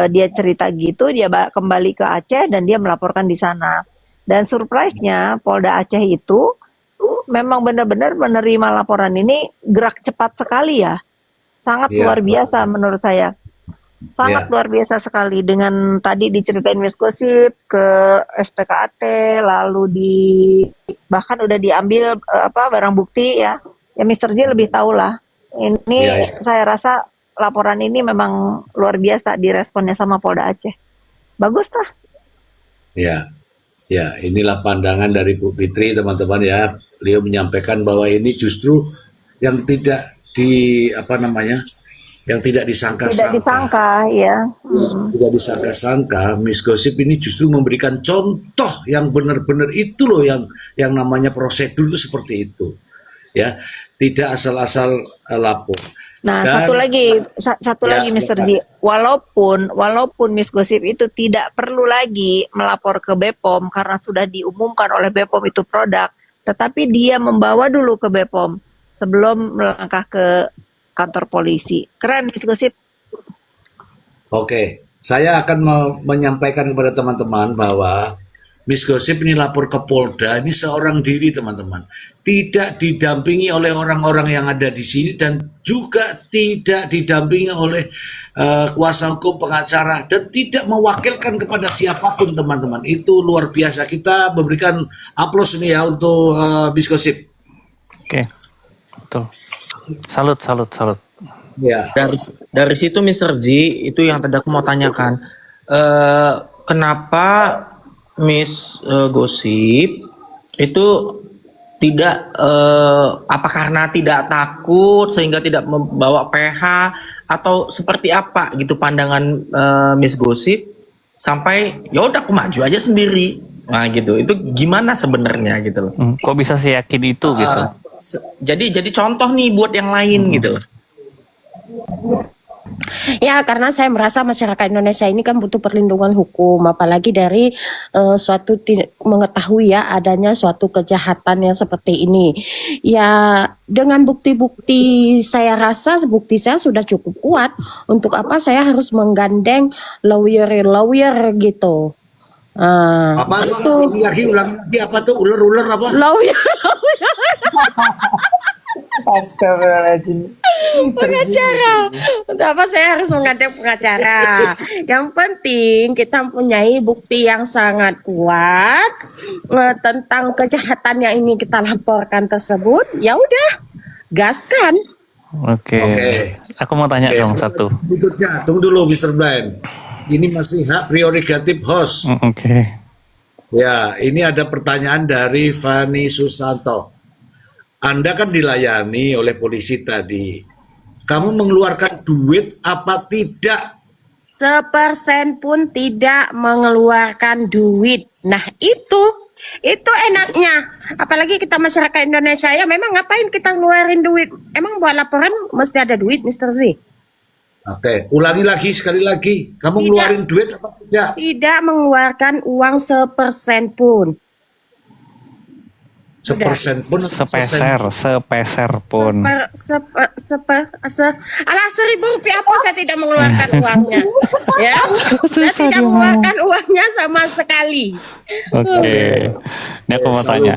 dia cerita gitu, dia kembali ke Aceh dan dia melaporkan di sana. Dan surprise-nya Polda Aceh itu memang benar-benar menerima laporan ini gerak cepat sekali ya. Sangat Iya. luar biasa menurut saya. Sangat Iya. luar biasa sekali dengan tadi diceritain Miss Gosip ke SPKAT, lalu bahkan udah diambil barang bukti ya. Ya Mr. J lebih tahu lah. Ini Iya, iya. saya rasa laporan ini memang luar biasa diresponnya sama Polda Aceh. Bagus lah. Ya, ya, inilah pandangan dari Bu Fitri, teman-teman ya. Beliau menyampaikan bahwa ini justru yang tidak yang tidak Tidak disangka-sangka. disangka ya. Tidak disangka-sangka, Miss Gosip ini justru memberikan contoh yang benar-benar itu loh yang namanya prosedur itu seperti itu. Ya, tidak asal-asal lapor. Nah, Dan- satu Ya, lagi Mr. ya. Ji, walaupun Miss Gosip itu tidak perlu lagi melapor ke BPOM karena sudah diumumkan oleh BPOM itu produk, tetapi dia membawa dulu ke BPOM sebelum melangkah ke kantor polisi. Keren Miss Gosip. Oke, saya akan menyampaikan kepada teman-teman bahwa Miss Gosip ini lapor ke Polda, ini seorang diri teman-teman. Tidak didampingi oleh orang-orang yang ada di sini dan juga tidak didampingi oleh kuasa hukum pengacara dan tidak mewakilkan kepada siapapun teman-teman. Itu luar biasa. Kita memberikan aplaus ini ya untuk Miss Gosip. Oke. Tuh. Salut, salut, salut. Ya. Dari situ Mr. G, itu yang tadi aku mau tanyakan. eh, kenapa Miss Gosip itu tidak apa karena tidak takut sehingga tidak membawa PH atau seperti apa gitu pandangan Miss Gosip sampai ya udah aku maju aja sendiri. Nah gitu. Itu gimana sebenarnya gitu loh. Kok bisa seyakin itu gitu? Jadi contoh nih buat yang lain gitu loh. Ya, karena saya merasa masyarakat Indonesia ini kan butuh perlindungan hukum, apalagi dari mengetahui ya adanya suatu kejahatan yang seperti ini. Ya, dengan bukti-bukti saya rasa bukti saya sudah cukup kuat. Untuk apa saya harus menggandeng lawyer gitu. Apa Itu ulangi lagi apa tuh ular apa? lawyer Astagfirullahaladzim. pengacara. Untuk apa saya harus menggandeng pengacara? Yang penting kita mempunyai bukti yang sangat kuat tentang kejahatan yang ingin kita laporkan tersebut. Ya udah, gaskan. Oke. Aku mau tanya dong satu. Berikutnya, tunggu dulu Mr. Blind. Ini masih hak prerogatif host. Oke. Ya, ini ada pertanyaan dari Fani Susanto. Anda kan dilayani oleh polisi tadi. Kamu mengeluarkan duit apa tidak? Sepersen pun tidak mengeluarkan duit. Nah itu enaknya. Apalagi kita masyarakat Indonesia ya memang ngapain kita ngeluarin duit? Emang buat laporan mesti ada duit, Mr. Z? Oke, ulangi lagi sekali lagi. Kamu Tidak. ngeluarin duit apa tidak? Tidak mengeluarkan uang sepersen pun. Sepersen pun atau sesen? Sepeser pun. Alah, 1.000 rupiah pun saya tidak mengeluarkan uangnya. Ya, saya tidak mengeluarkan uangnya sama sekali. Oke. Ini aku mau tanya.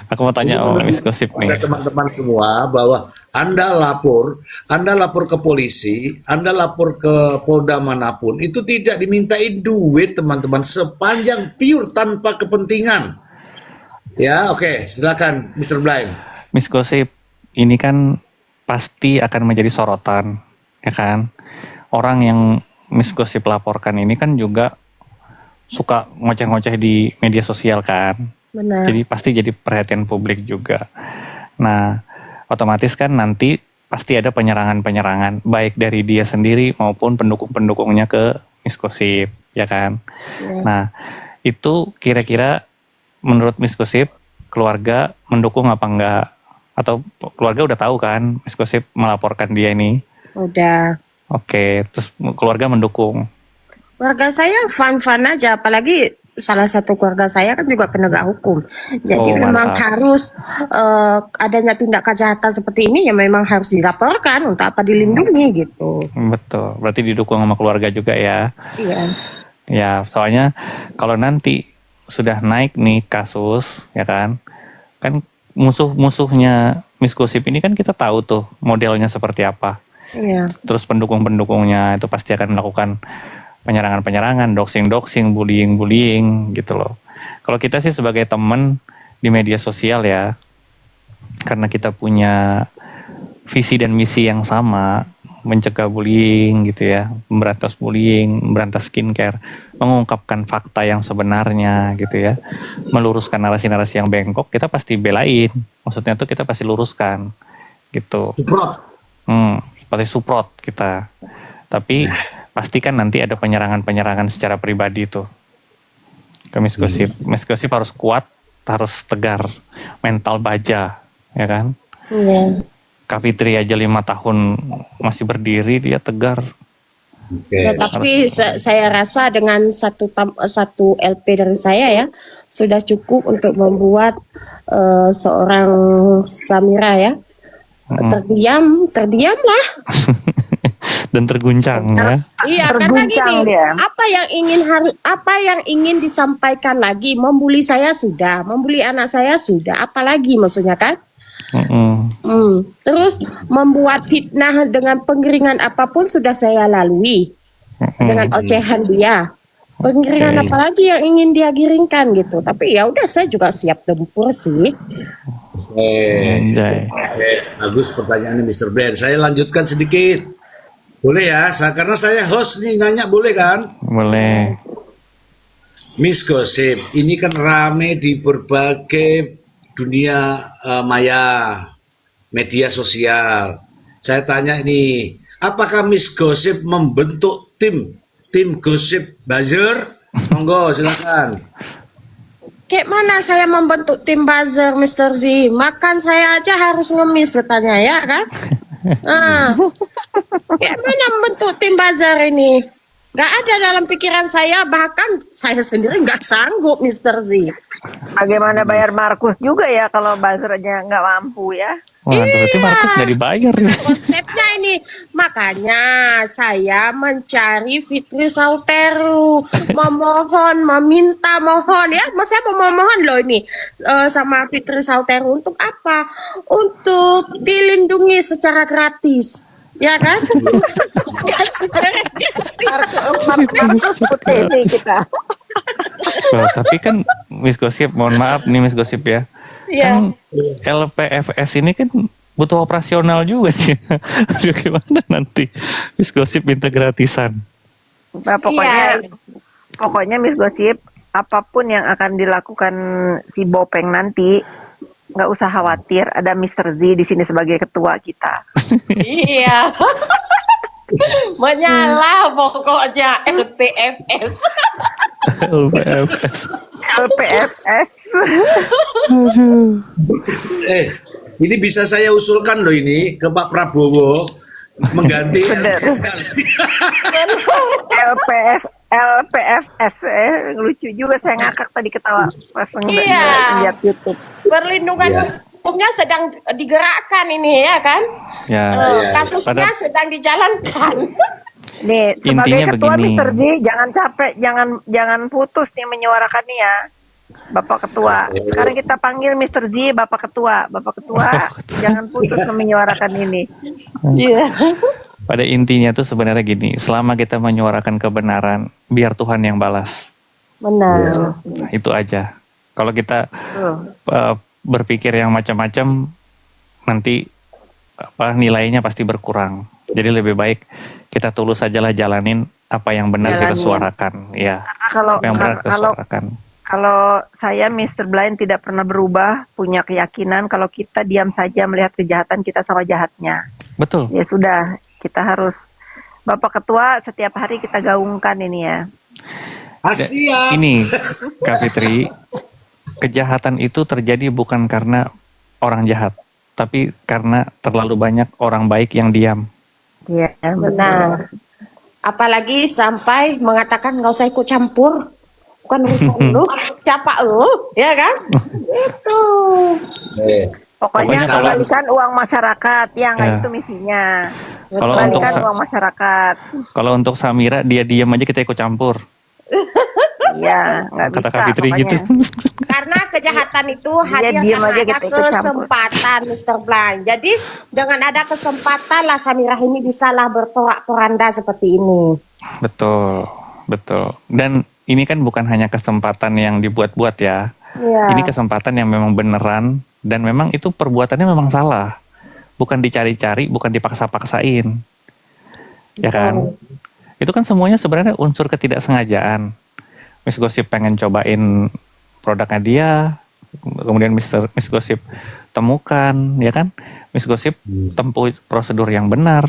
Aku mau tanya Ini Miss Gosip nih. pada teman-teman semua bahwa Anda lapor ke polisi, Anda lapor ke Polda manapun, itu tidak dimintain duit teman-teman sepanjang pure tanpa kepentingan. Ya, oke, silakan Mr. Blind. Miss Gosip, ini kan pasti akan menjadi sorotan, ya kan? Orang yang Miss Gosip laporkan ini kan juga suka ngoceh-ngoceh di media sosial kan? Benar. Jadi pasti jadi perhatian publik juga. Nah, otomatis kan nanti pasti ada penyerangan-penyerangan, baik dari dia sendiri maupun pendukung-pendukungnya ke Miss Gosip, ya kan? Ya. Nah, itu kira-kira menurut Miss Gosip, keluarga mendukung apa enggak? Atau keluarga udah tahu kan Miss Gosip melaporkan dia ini? Udah. Oke, terus keluarga mendukung. Keluarga saya fun-fun aja, apalagi salah satu keluarga saya kan juga penegak hukum. Jadi Oh, memang mantap. harus adanya tindak kejahatan seperti ini ya memang harus dilaporkan untuk apa dilindungi gitu. Betul, berarti didukung sama keluarga juga ya. Iya. Ya, soalnya kalau nanti sudah naik nih kasus, ya kan musuh-musuhnya Miss Gosip ini kan kita tahu tuh modelnya seperti apa. Iya. Terus pendukung-pendukungnya itu pasti akan melakukan penyerangan-penyerangan, doxing-doxing, bullying-bullying gitu loh. Kalau kita sih sebagai teman di media sosial ya, karena kita punya visi dan misi yang sama, mencegah bullying gitu ya, memberantas bullying, memberantas skincare, mengungkapkan fakta yang sebenarnya gitu ya, meluruskan narasi-narasi yang bengkok, kita pasti belain. Maksudnya tuh kita pasti luruskan gitu. Suprot. Pasti support kita. Tapi pasti kan nanti ada penyerangan-penyerangan secara pribadi tuh ke Miss Gosip. Miss Gosip harus kuat, harus tegar, mental baja, ya kan? Iya. Kak Fitri aja 5 tahun masih berdiri, dia tegar. Oke. Ya, tapi saya rasa dengan satu LP dari saya ya sudah cukup untuk membuat seorang Samira ya terdiam lah. Dan terguncang ya. Iya, karena Terguncang gini, dia. apa yang ingin disampaikan lagi? Membuli saya sudah, membuli anak saya sudah, apalagi maksudnya kan? Terus membuat fitnah dengan pengeringan apapun sudah saya lalui dengan ocehan dia. Pengeringan Oke. apalagi yang ingin dia giringkan gitu. Tapi ya udah saya juga siap tempur sih. Anjay. Bagus pertanyaannya Mr. Blind. Saya lanjutkan sedikit. Boleh ya, karena saya host nih nanya boleh kan? Boleh. Miss Gosip, ini kan rame di berbagai dunia maya, media sosial. Saya tanya ini, apakah Miss Gosip membentuk tim Gosip Buzzer? Monggo silakan. Kayak mana saya membentuk tim buzzer, Mr. Z? Makan saya aja harus ngemis katanya ya kan? Ah, kayak mana membentuk tim buzzer ini? Gak ada dalam pikiran saya, bahkan saya sendiri nggak sanggup, Mr. Z. Bagaimana bayar Markus juga ya kalau buzzernya nggak mampu ya? Waduh, berarti Markus nggak dibayar. Konsepnya ini, makanya saya mencari Fitri Sauteru, memohon, meminta, mohon ya, saya mau memohon loh ini sama Fitri Sauteru untuk apa? Untuk dilindungi secara gratis, ya kan? Secara Markus putih nih kita. Loh, tapi kan Miss Gosip, mohon maaf nih Miss Gosip ya. ya. Kan LPFS ini kan butuh operasional juga sih. Aduh, gimana nanti Miss Gosip minta gratisan? Nah, pokoknya Miss Gosip, apapun yang akan dilakukan si Bopeng nanti, nggak usah khawatir, ada Mr. Z di sini sebagai ketua kita. Iya. Menyala pokoknya LPFS. LPFS. LPFS. Ini bisa saya usulkan loh ini ke Pak Prabowo mengganti Bener. sekali. LPFS lucu juga, saya ngakak tadi ketawa pas ngeliat YouTube. Perlindungan Iya. hukumnya sedang digerakkan ini ya kan? Ya, Kasusnya sedang dijalankan. Nih, sebagai Intinya ketua begini. Mr. Z, jangan capek, jangan putus nih menyuarakan nih ya. Bapak Ketua. Sekarang kita panggil Mr. Z, Bapak Ketua. Bapak Ketua, jangan putus menyuarakan ini. Iya. pada intinya tuh sebenarnya gini, selama kita menyuarakan kebenaran, biar Tuhan yang balas. Benar. Nah, itu aja. Kalau kita Tuh. berpikir yang macam-macam, nanti nilainya pasti berkurang. Jadi lebih baik kita tulus sajalah jalanin apa yang benar kita Jalanin. suarakan, ya. Kalau Apa yang benar kita kalau suarakan. kalau saya Mr. Blind tidak pernah berubah, punya keyakinan kalau kita diam saja melihat kejahatan, kita sama jahatnya. Betul. Ya sudah, kita harus, Bapak Ketua, setiap hari kita gaungkan ini ya. Siap. Ini, Kak Fitri, kejahatan itu terjadi bukan karena orang jahat, tapi karena terlalu banyak orang baik yang diam. Iya, Benar. Apalagi sampai mengatakan nggak usah ikut campur. Bukan urusan lu, siapa lu, ya kan? Itu. Pokoknya Pokoknya kalau- kembalikan uang masyarakat, ya nggak Ya. itu misinya. Kalau untuk Kembalikan uang masyarakat. kalau untuk Samira dia diam aja kita ikut campur. Iya, nggak bisa. Kata Kak Fitri pokoknya. gitu. Karena kejahatan itu Iya, hadir diam karena aja ada kita ikut campur. kesempatan, Mr. Blind. Jadi dengan ada kesempatan lah Samirah ini bisalah berporak-poranda seperti ini. Betul, betul. Dan ini kan bukan hanya kesempatan yang dibuat-buat ya. Iya. Ini kesempatan yang memang beneran dan memang itu perbuatannya memang salah. Bukan dicari-cari, bukan dipaksa-paksain. Ya kan? Itu kan semuanya sebenarnya unsur ketidaksengajaan. Miss Gosip pengen cobain produknya dia, kemudian Miss Gosip temukan, ya kan? Miss Gosip tempuh prosedur yang benar.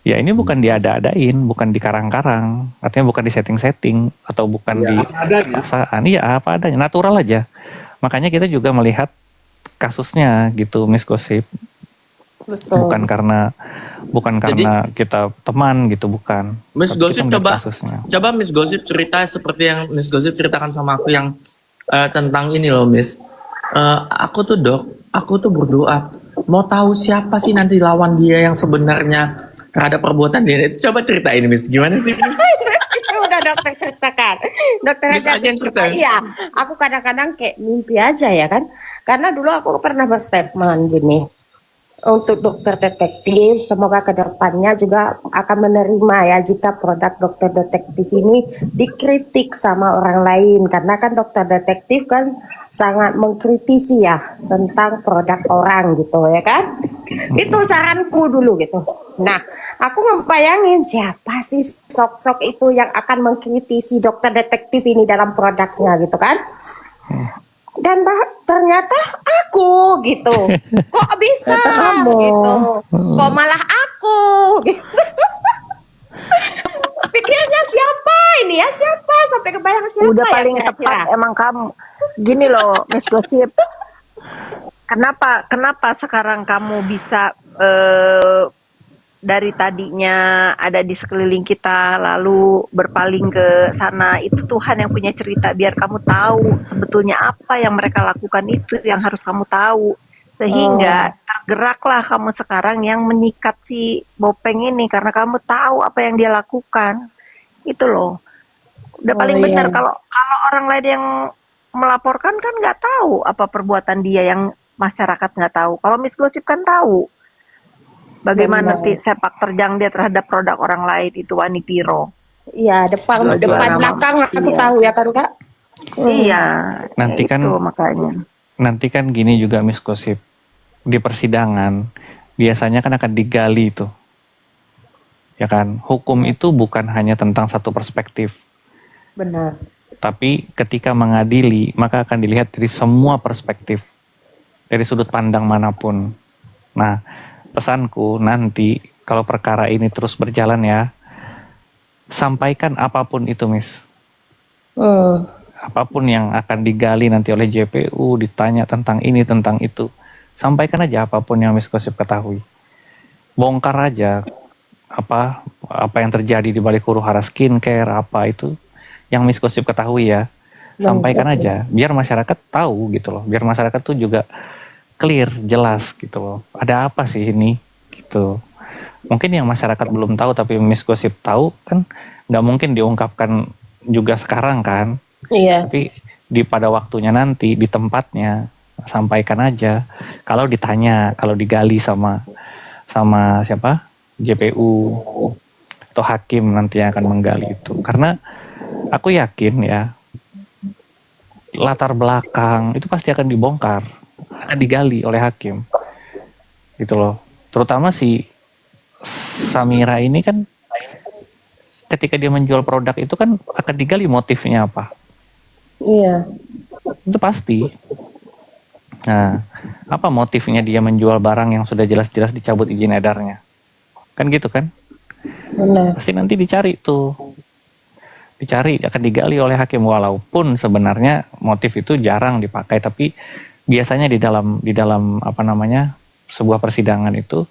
Ya ini bukan diada-adain, bukan dikarang-karang, artinya bukan di setting-setting atau bukan Ya, di apa adanya. paksaan. Iya, apa adanya, natural aja. Makanya kita juga melihat kasusnya gitu, Miss Gosip. Betul. Bukan karena kita teman gitu, bukan. Miss Tapi Gosip kita melihat coba kasusnya. coba Miss Gosip cerita seperti yang Miss Gosip ceritakan sama aku yang tentang ini loh Miss. Aku tuh berdoa mau tahu siapa sih nanti lawan dia yang sebenarnya terhadap perbuatan dia. Coba ceritain Miss, gimana sih Miss? Itu udah dokter ceritakan. Dokter Miss aja yang cerita. Iya, aku kadang-kadang kayak mimpi aja ya kan. Karena dulu aku pernah berstatement gini. Untuk dokter detektif, semoga kedepannya juga akan menerima ya jika produk dokter detektif ini dikritik sama orang lain. Karena kan dokter detektif kan sangat mengkritisi ya tentang produk orang gitu ya kan. Itu saranku dulu gitu. Nah, aku ngebayangin siapa sih sok-sok itu yang akan mengkritisi dokter detektif ini dalam produknya gitu kan. Dan ternyata aku gitu. Kok bisa Ternyata kamu. gitu. Kok malah aku gitu. Pikirnya siapa ini ya, siapa sampai kebayang siapa Udah ya paling kira-kira. tepat emang kamu. Gini loh, Miss Gosip. Kenapa sekarang kamu bisa dari tadinya ada di sekeliling kita lalu berpaling ke sana, itu Tuhan yang punya cerita biar kamu tahu sebetulnya apa yang mereka lakukan, itu yang harus kamu tahu, sehingga tergeraklah kamu sekarang yang menyikat si Bopeng ini karena kamu tahu apa yang dia lakukan. Itu loh, udah paling iya. benar. Kalau orang lain yang melaporkan kan nggak tahu apa perbuatan dia yang masyarakat nggak tahu. Kalau Miss Gosip kan tahu bagaimana Benar. sepak terjang dia terhadap produk orang lain, itu Wanipiro. Iya, depan Jual-jualan sama belakang aku iya. tahu ya kan Kak. Iya, Nanti itu kan makanya. nanti kan gini juga Miss Gosip, di persidangan biasanya kan akan digali itu, ya kan? Hukum itu bukan hanya tentang satu perspektif, Benar. tapi ketika mengadili maka akan dilihat dari semua perspektif, dari sudut pandang manapun. Nah, pesanku nanti kalau perkara ini terus berjalan ya, sampaikan apapun itu, Miss. Apapun yang akan digali nanti oleh JPU, ditanya tentang ini, tentang itu, sampaikan aja apapun yang Miss Gosip ketahui. Bongkar aja apa yang terjadi di balik huru-hara skincare, apa itu yang Miss Gosip ketahui ya. Sampaikan aja, biar masyarakat tahu gitu loh. Biar masyarakat tuh juga clear, jelas gitu loh. Ada apa sih ini gitu. Mungkin yang masyarakat belum tahu tapi Miss Gosip tahu kan nggak mungkin diungkapkan juga sekarang kan. Iya. Tapi pada waktunya nanti di tempatnya sampaikan aja. Kalau ditanya, kalau digali sama siapa? JPU atau hakim nanti yang akan menggali itu. Karena aku yakin ya latar belakang itu pasti akan dibongkar, akan digali oleh hakim. Gitu loh. Terutama si Samira ini kan ketika dia menjual produk itu kan akan digali motifnya apa. Iya. Itu pasti. Nah, apa motifnya dia menjual barang yang sudah jelas-jelas dicabut izin edarnya? Kan gitu kan? Benar. Pasti nanti dicari tuh. Dicari, akan digali oleh hakim walaupun sebenarnya motif itu jarang dipakai, tapi biasanya di dalam apa namanya? Sebuah persidangan itu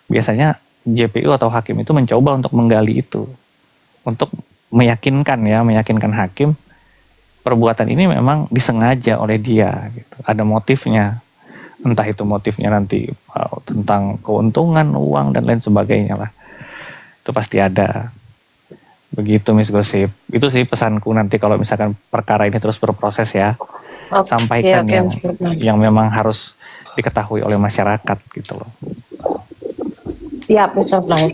biasanya JPU atau hakim itu mencoba untuk menggali itu. Untuk meyakinkan hakim perbuatan ini memang disengaja oleh dia gitu. Ada motifnya. Entah itu motifnya nanti tentang keuntungan, uang dan lain sebagainya lah. Itu pasti ada. Begitu Miss Gosip. Itu sih pesanku nanti kalau misalkan perkara ini terus berproses ya. Sampaikan yang memang harus diketahui oleh masyarakat gitu loh. Siap, Mr. Fly.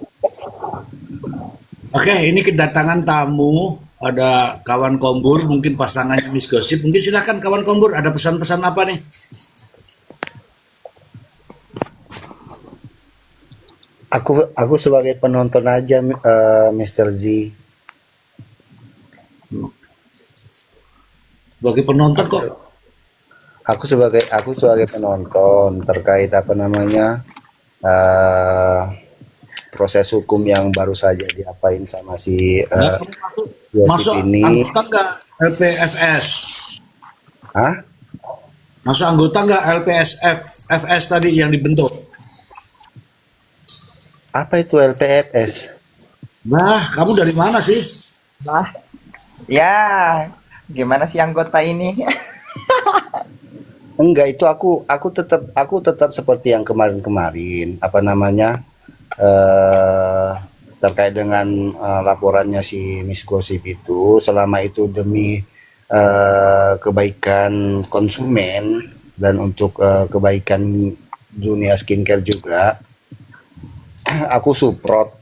Oke, ini kedatangan tamu, ada kawan Kombur, mungkin pasangannya Miss Gosip. Mungkin silakan kawan Kombur, ada pesan-pesan apa nih? Aku sebagai penonton aja, Mr. Z. Bagi penonton kok. Aku sebagai penonton terkait apa namanya proses hukum yang baru saja diapain sama si Masuk Yosif ini. anggota nggak LPFS? Hah? Masuk anggota nggak LPSFS tadi yang dibentuk? Apa itu LPFS? Nah, kamu dari mana sih? Lah, ya, gimana sih anggota ini? Enggak, itu aku tetap seperti yang kemarin-kemarin, apa namanya? Terkait dengan laporannya si Miss Gosip itu, selama itu demi kebaikan konsumen dan untuk kebaikan dunia skincare juga, aku support.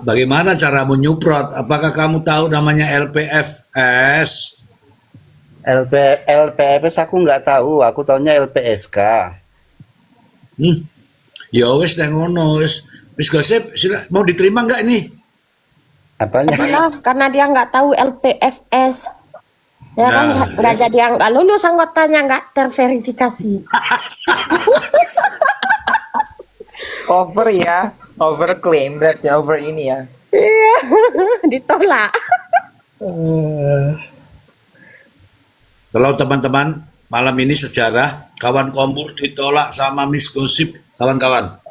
Bagaimana cara menyuprot? Apakah kamu tahu namanya LPFS? LPFS aku nggak tahu, aku taunya LPSK. Hmm. Ya wes dah ngono wes. Miss Gosip, mau diterima nggak ini? Apanya? Karena dia nggak tahu LPFS. Ya kan, Nah, udah jadi yang nggak lulus anggotanya, nggak terverifikasi. Over ya, over claim berarti over ini ya. Iya, ditolak. kalau teman-teman malam ini sejarah kawan Kombur ditolak sama Miss Gosip, kawan-kawan.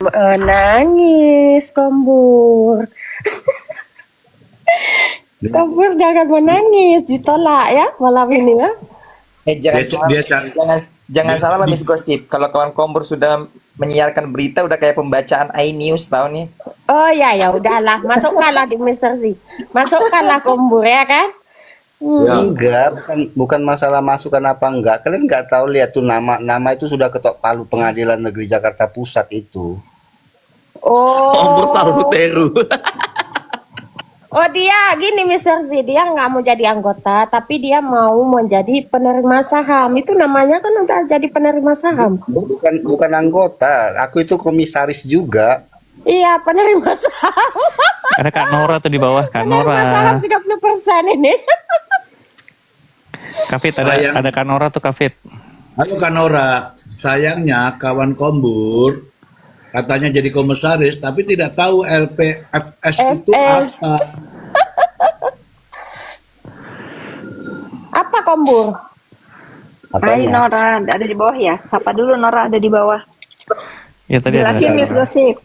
Menangis, Kombur. Kombur jangan menangis, ditolak ya malam ini ya. Jangan Dia, salah, dia cari jangan dia- salah lah dia- Miss Gosip. Kalau kawan Kombur sudah menyiarkan berita udah kayak pembacaan iNews tahun nih. Oh ya, ya udahlah, masukkanlah di Mister Z. Masukkanlah Kombur ya kan. ya. Enggak, bukan masalah masukan apa enggak. Kalian nggak tahu, lihat tuh nama itu sudah ketok palu Pengadilan Negeri Jakarta Pusat itu. Kombur Oh, Salhuteru. oh dia gini Mister Z, dia nggak mau jadi anggota, tapi dia mau menjadi penerima saham. Itu namanya kan udah jadi penerima saham. Bukan anggota, aku itu komisaris juga. Iya, penerima saham. Ada Kak Nora tuh di bawah, Kak Penerima saham Nora. 30% ini. Kak Fit, Sayang. ada Kak Nora tuh, Kak Fit. Halo Kanora, sayangnya kawan Kombur katanya jadi komisaris tapi tidak tahu LPFS itu FS. apa. Apa Kombur? Hai Apanya? Nora, ada di bawah ya? Sapa dulu Nora, ada di bawah. Ya tadi ada Jelasin Kak Miss Nora. Gosip,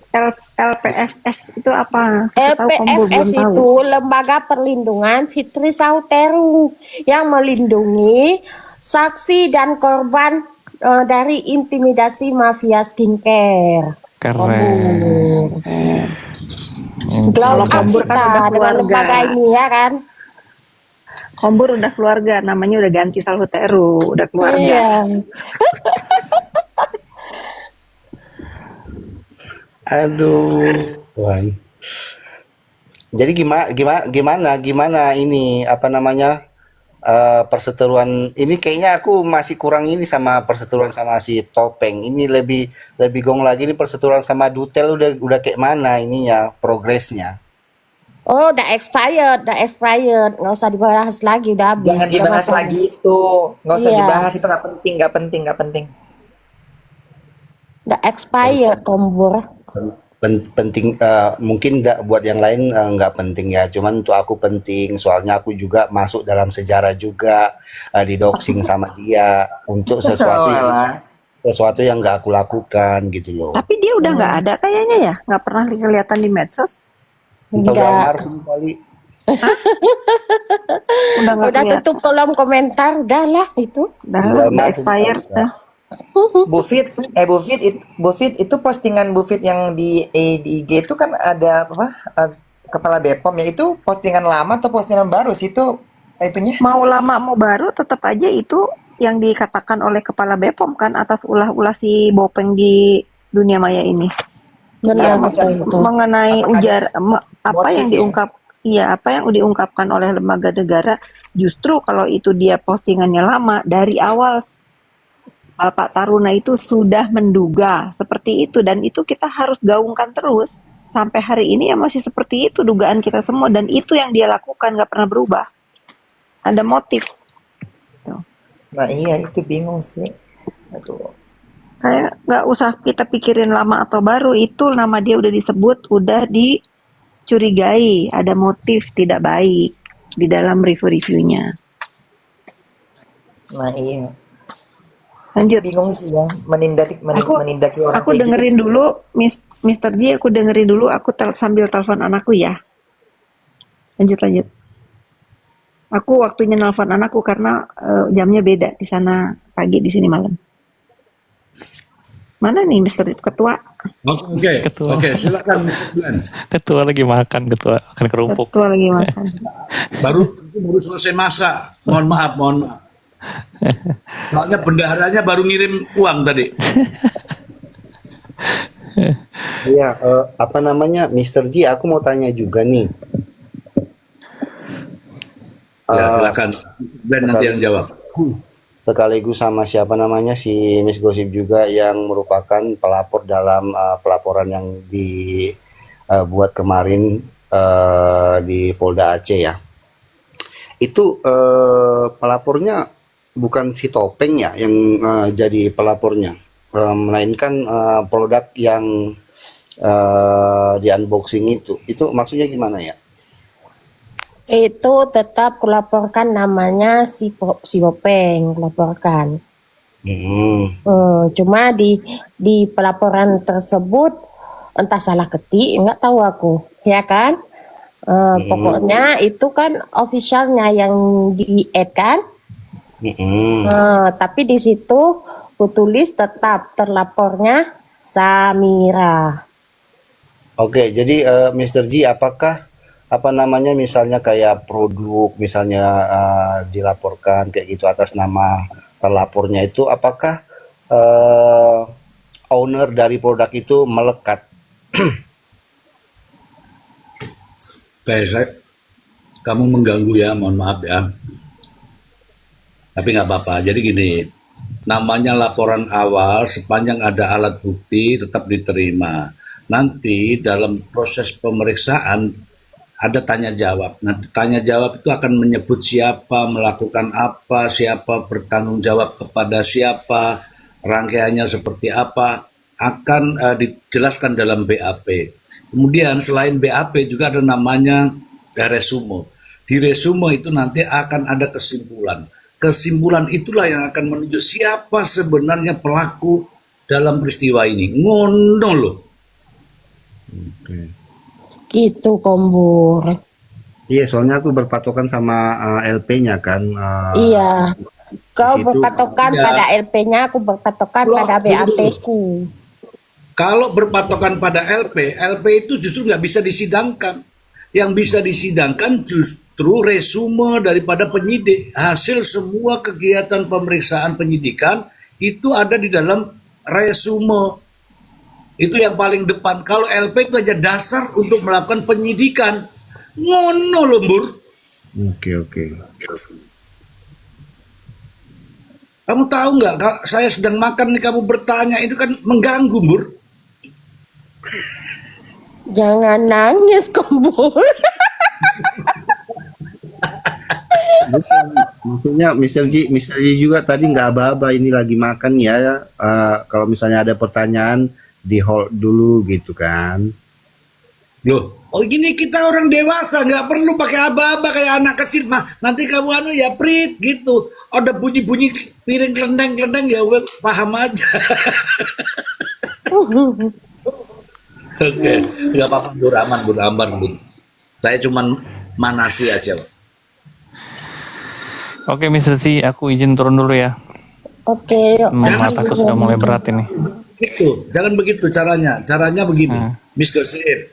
LPFS itu apa? Saya tahu Kombur belum LPFS tahu. itu Lembaga Perlindungan Fitri Sauteru yang melindungi saksi dan korban dari intimidasi mafia skincare. Keren. Glow up Kombur kan kita udah dengan keluarga. lembaga ini ya kan. Kombur udah keluarga, namanya udah ganti Salhuteru, udah keluarga. Iya. Aduh, Tuhan. Jadi gimana ini apa namanya, perseteruan ini, kayaknya aku masih kurang ini sama perseteruan sama si Topeng. Ini lebih gong lagi, ini perseteruan sama Dutel udah kayak mana ininya progresnya. Oh, udah expired, nggak usah dibahas lagi, udah habis. Jangan Udah dibahas masalah. lagi itu, nggak usah Iya. dibahas itu nggak penting. Udah expired, Kombur. Penting, mungkin nggak buat yang lain, nggak penting ya, cuman untuk aku penting, soalnya aku juga masuk dalam sejarah juga, didoxing sama dia untuk sesuatu yang nggak aku lakukan gitu loh. Tapi dia udah nggak ada kayaknya ya, nggak pernah kelihatan di medsos. Atau udah Enggak. almarhum kali. Udah nggak Udah kelihatan. tutup kolom komentar, udahlah itu. Udah Udah expired. mati. Bu Fit itu postingan Bu Fit yang di IG itu kan ada apa? Kepala Bepom ya, itu postingan lama atau postingan baru sih itu itunya? Mau lama mau baru tetap aja itu yang dikatakan oleh Kepala Bepom kan atas ulah-ulah si Bopeng di dunia maya ini. Benar Iya, betul itu. Mengenai Apakah apa yang motif ya? diungkap, iya apa yang diungkapkan oleh lembaga negara, justru kalau itu dia postingannya lama dari awal Bapak Taruna itu sudah menduga seperti itu, dan itu kita harus gaungkan terus sampai hari ini ya masih seperti itu dugaan kita semua, dan itu yang dia lakukan nggak pernah berubah. Ada motif. Nah iya itu bingung sih. Aduh. Kayak nggak usah kita pikirin lama atau baru, itu nama dia udah disebut, udah dicurigai ada motif tidak baik di dalam review-reviewnya. Nah iya. Lanjut. Bingung sih ya menindaki orang Aku kayak gitu. dengerin dulu, Mr. J, aku dengerin dulu, aku sambil telepon anakku ya. Lanjut. Aku waktunya nelfon anakku karena jamnya beda, di sana pagi, di sini malam. Mana nih Mr. Ketua? Oke, Ketua. oke, silakan Mr. Glenn. Ketua lagi makan, ketua makan kerupuk. Ketua lagi makan. Baru selesai masak. Mohon maaf. Soalnya bendaharanya baru ngirim uang tadi. Iya, apa namanya, Mr. J, aku mau tanya juga nih. Ya, Eh, silakan. Ben nanti yang jawab. sekaligus sama siapa namanya si Miss Gosip juga yang merupakan pelapor dalam pelaporan yang dibuat kemarin di Polda Aceh ya. Itu pelapornya bukan si Topeng ya yang jadi pelapornya, melainkan produk yang di unboxing itu. Itu maksudnya gimana ya? Itu tetap kulaporkan namanya si Bopeng kulaporkan. Cuma di pelaporan tersebut entah salah ketik, nggak tahu aku, ya kan? Pokoknya itu kan officialnya yang di-add kan? Tapi di situ kutulis tetap terlapornya Samira. Oke, jadi Mr. G, apakah apa namanya misalnya kayak produk misalnya dilaporkan kayak gitu atas nama terlapornya itu, apakah owner dari produk itu melekat? Kamu mengganggu ya, mohon maaf ya. Tapi nggak apa-apa. Jadi gini, namanya laporan awal sepanjang ada alat bukti tetap diterima. Nanti dalam proses pemeriksaan ada tanya jawab. Nah, tanya jawab itu akan menyebut siapa melakukan apa, siapa bertanggung jawab kepada siapa, rangkaiannya seperti apa, akan dijelaskan dalam BAP. Kemudian selain BAP juga ada namanya resume. Di resume itu nanti akan ada kesimpulan. Kesimpulan itulah yang akan menunjuk siapa sebenarnya pelaku dalam peristiwa ini. Ngono loh. Gitu Kombur. Iya, soalnya aku berpatokan sama LP-nya kan. Iya. Kau situ- berpatokan Ya. pada LP-nya, aku berpatokan Loh, pada tunggu BAP-ku. Kalau berpatokan pada LP itu justru nggak bisa disidangkan. Yang bisa disidangkan justru resume daripada penyidik. Hasil semua kegiatan pemeriksaan penyidikan itu ada di dalam resume. Itu yang paling depan. Kalau LP itu aja dasar untuk melakukan penyidikan. Ngono loh, Bur. Oke. Kamu tahu nggak, saya sedang makan nih kamu bertanya, itu kan mengganggu, Bur. Jangan nangis Kombur. Bukan, maksudnya Mr. G juga tadi nggak aba-aba ini lagi makan ya. Kalau misalnya ada pertanyaan di hold dulu gitu kan. Loh, oh gini kita orang dewasa nggak perlu pakai aba-aba kayak anak kecil mah. Nanti kamu ya prit gitu. Ada bunyi-bunyi piring kelendeng-kelendeng ya gue paham aja. Oke, nggak apa-apa, Bur, aman, Bur. Saya cuman manasi aja. Oke, Mr. Z, aku izin turun dulu ya. Oke, yuk. Mata aku sudah mulai berat ini. Itu, jangan begitu caranya. Caranya begini, Miss Gosip,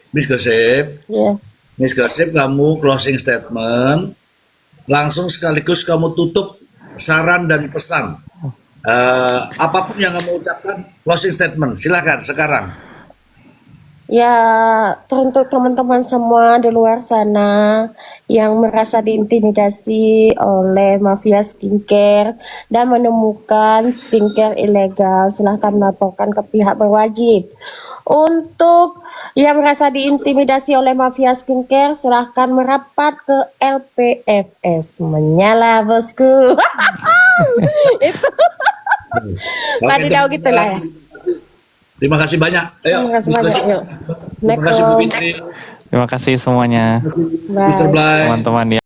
Iya. Miss Gosip, kamu closing statement, langsung sekaligus kamu tutup saran dan pesan. Apapun yang kamu ucapkan, closing statement. Silakan sekarang. Ya, untuk teman-teman semua di luar sana yang merasa diintimidasi oleh mafia skincare dan menemukan skincare ilegal, silahkan melaporkan ke pihak berwajib. Untuk yang merasa diintimidasi oleh mafia skincare, silahkan merapat ke LPFS. Menyala bosku. Itu Oke, tadi tahu gitulah ya. Terima kasih banyak. Ayo, Terima kasih Miss banyak. Gosip. Yuk. Terima kasih Bu Assalamualaikum. Fitri, Terima kasih semuanya, Mr. Bye. Blay. teman-teman ya.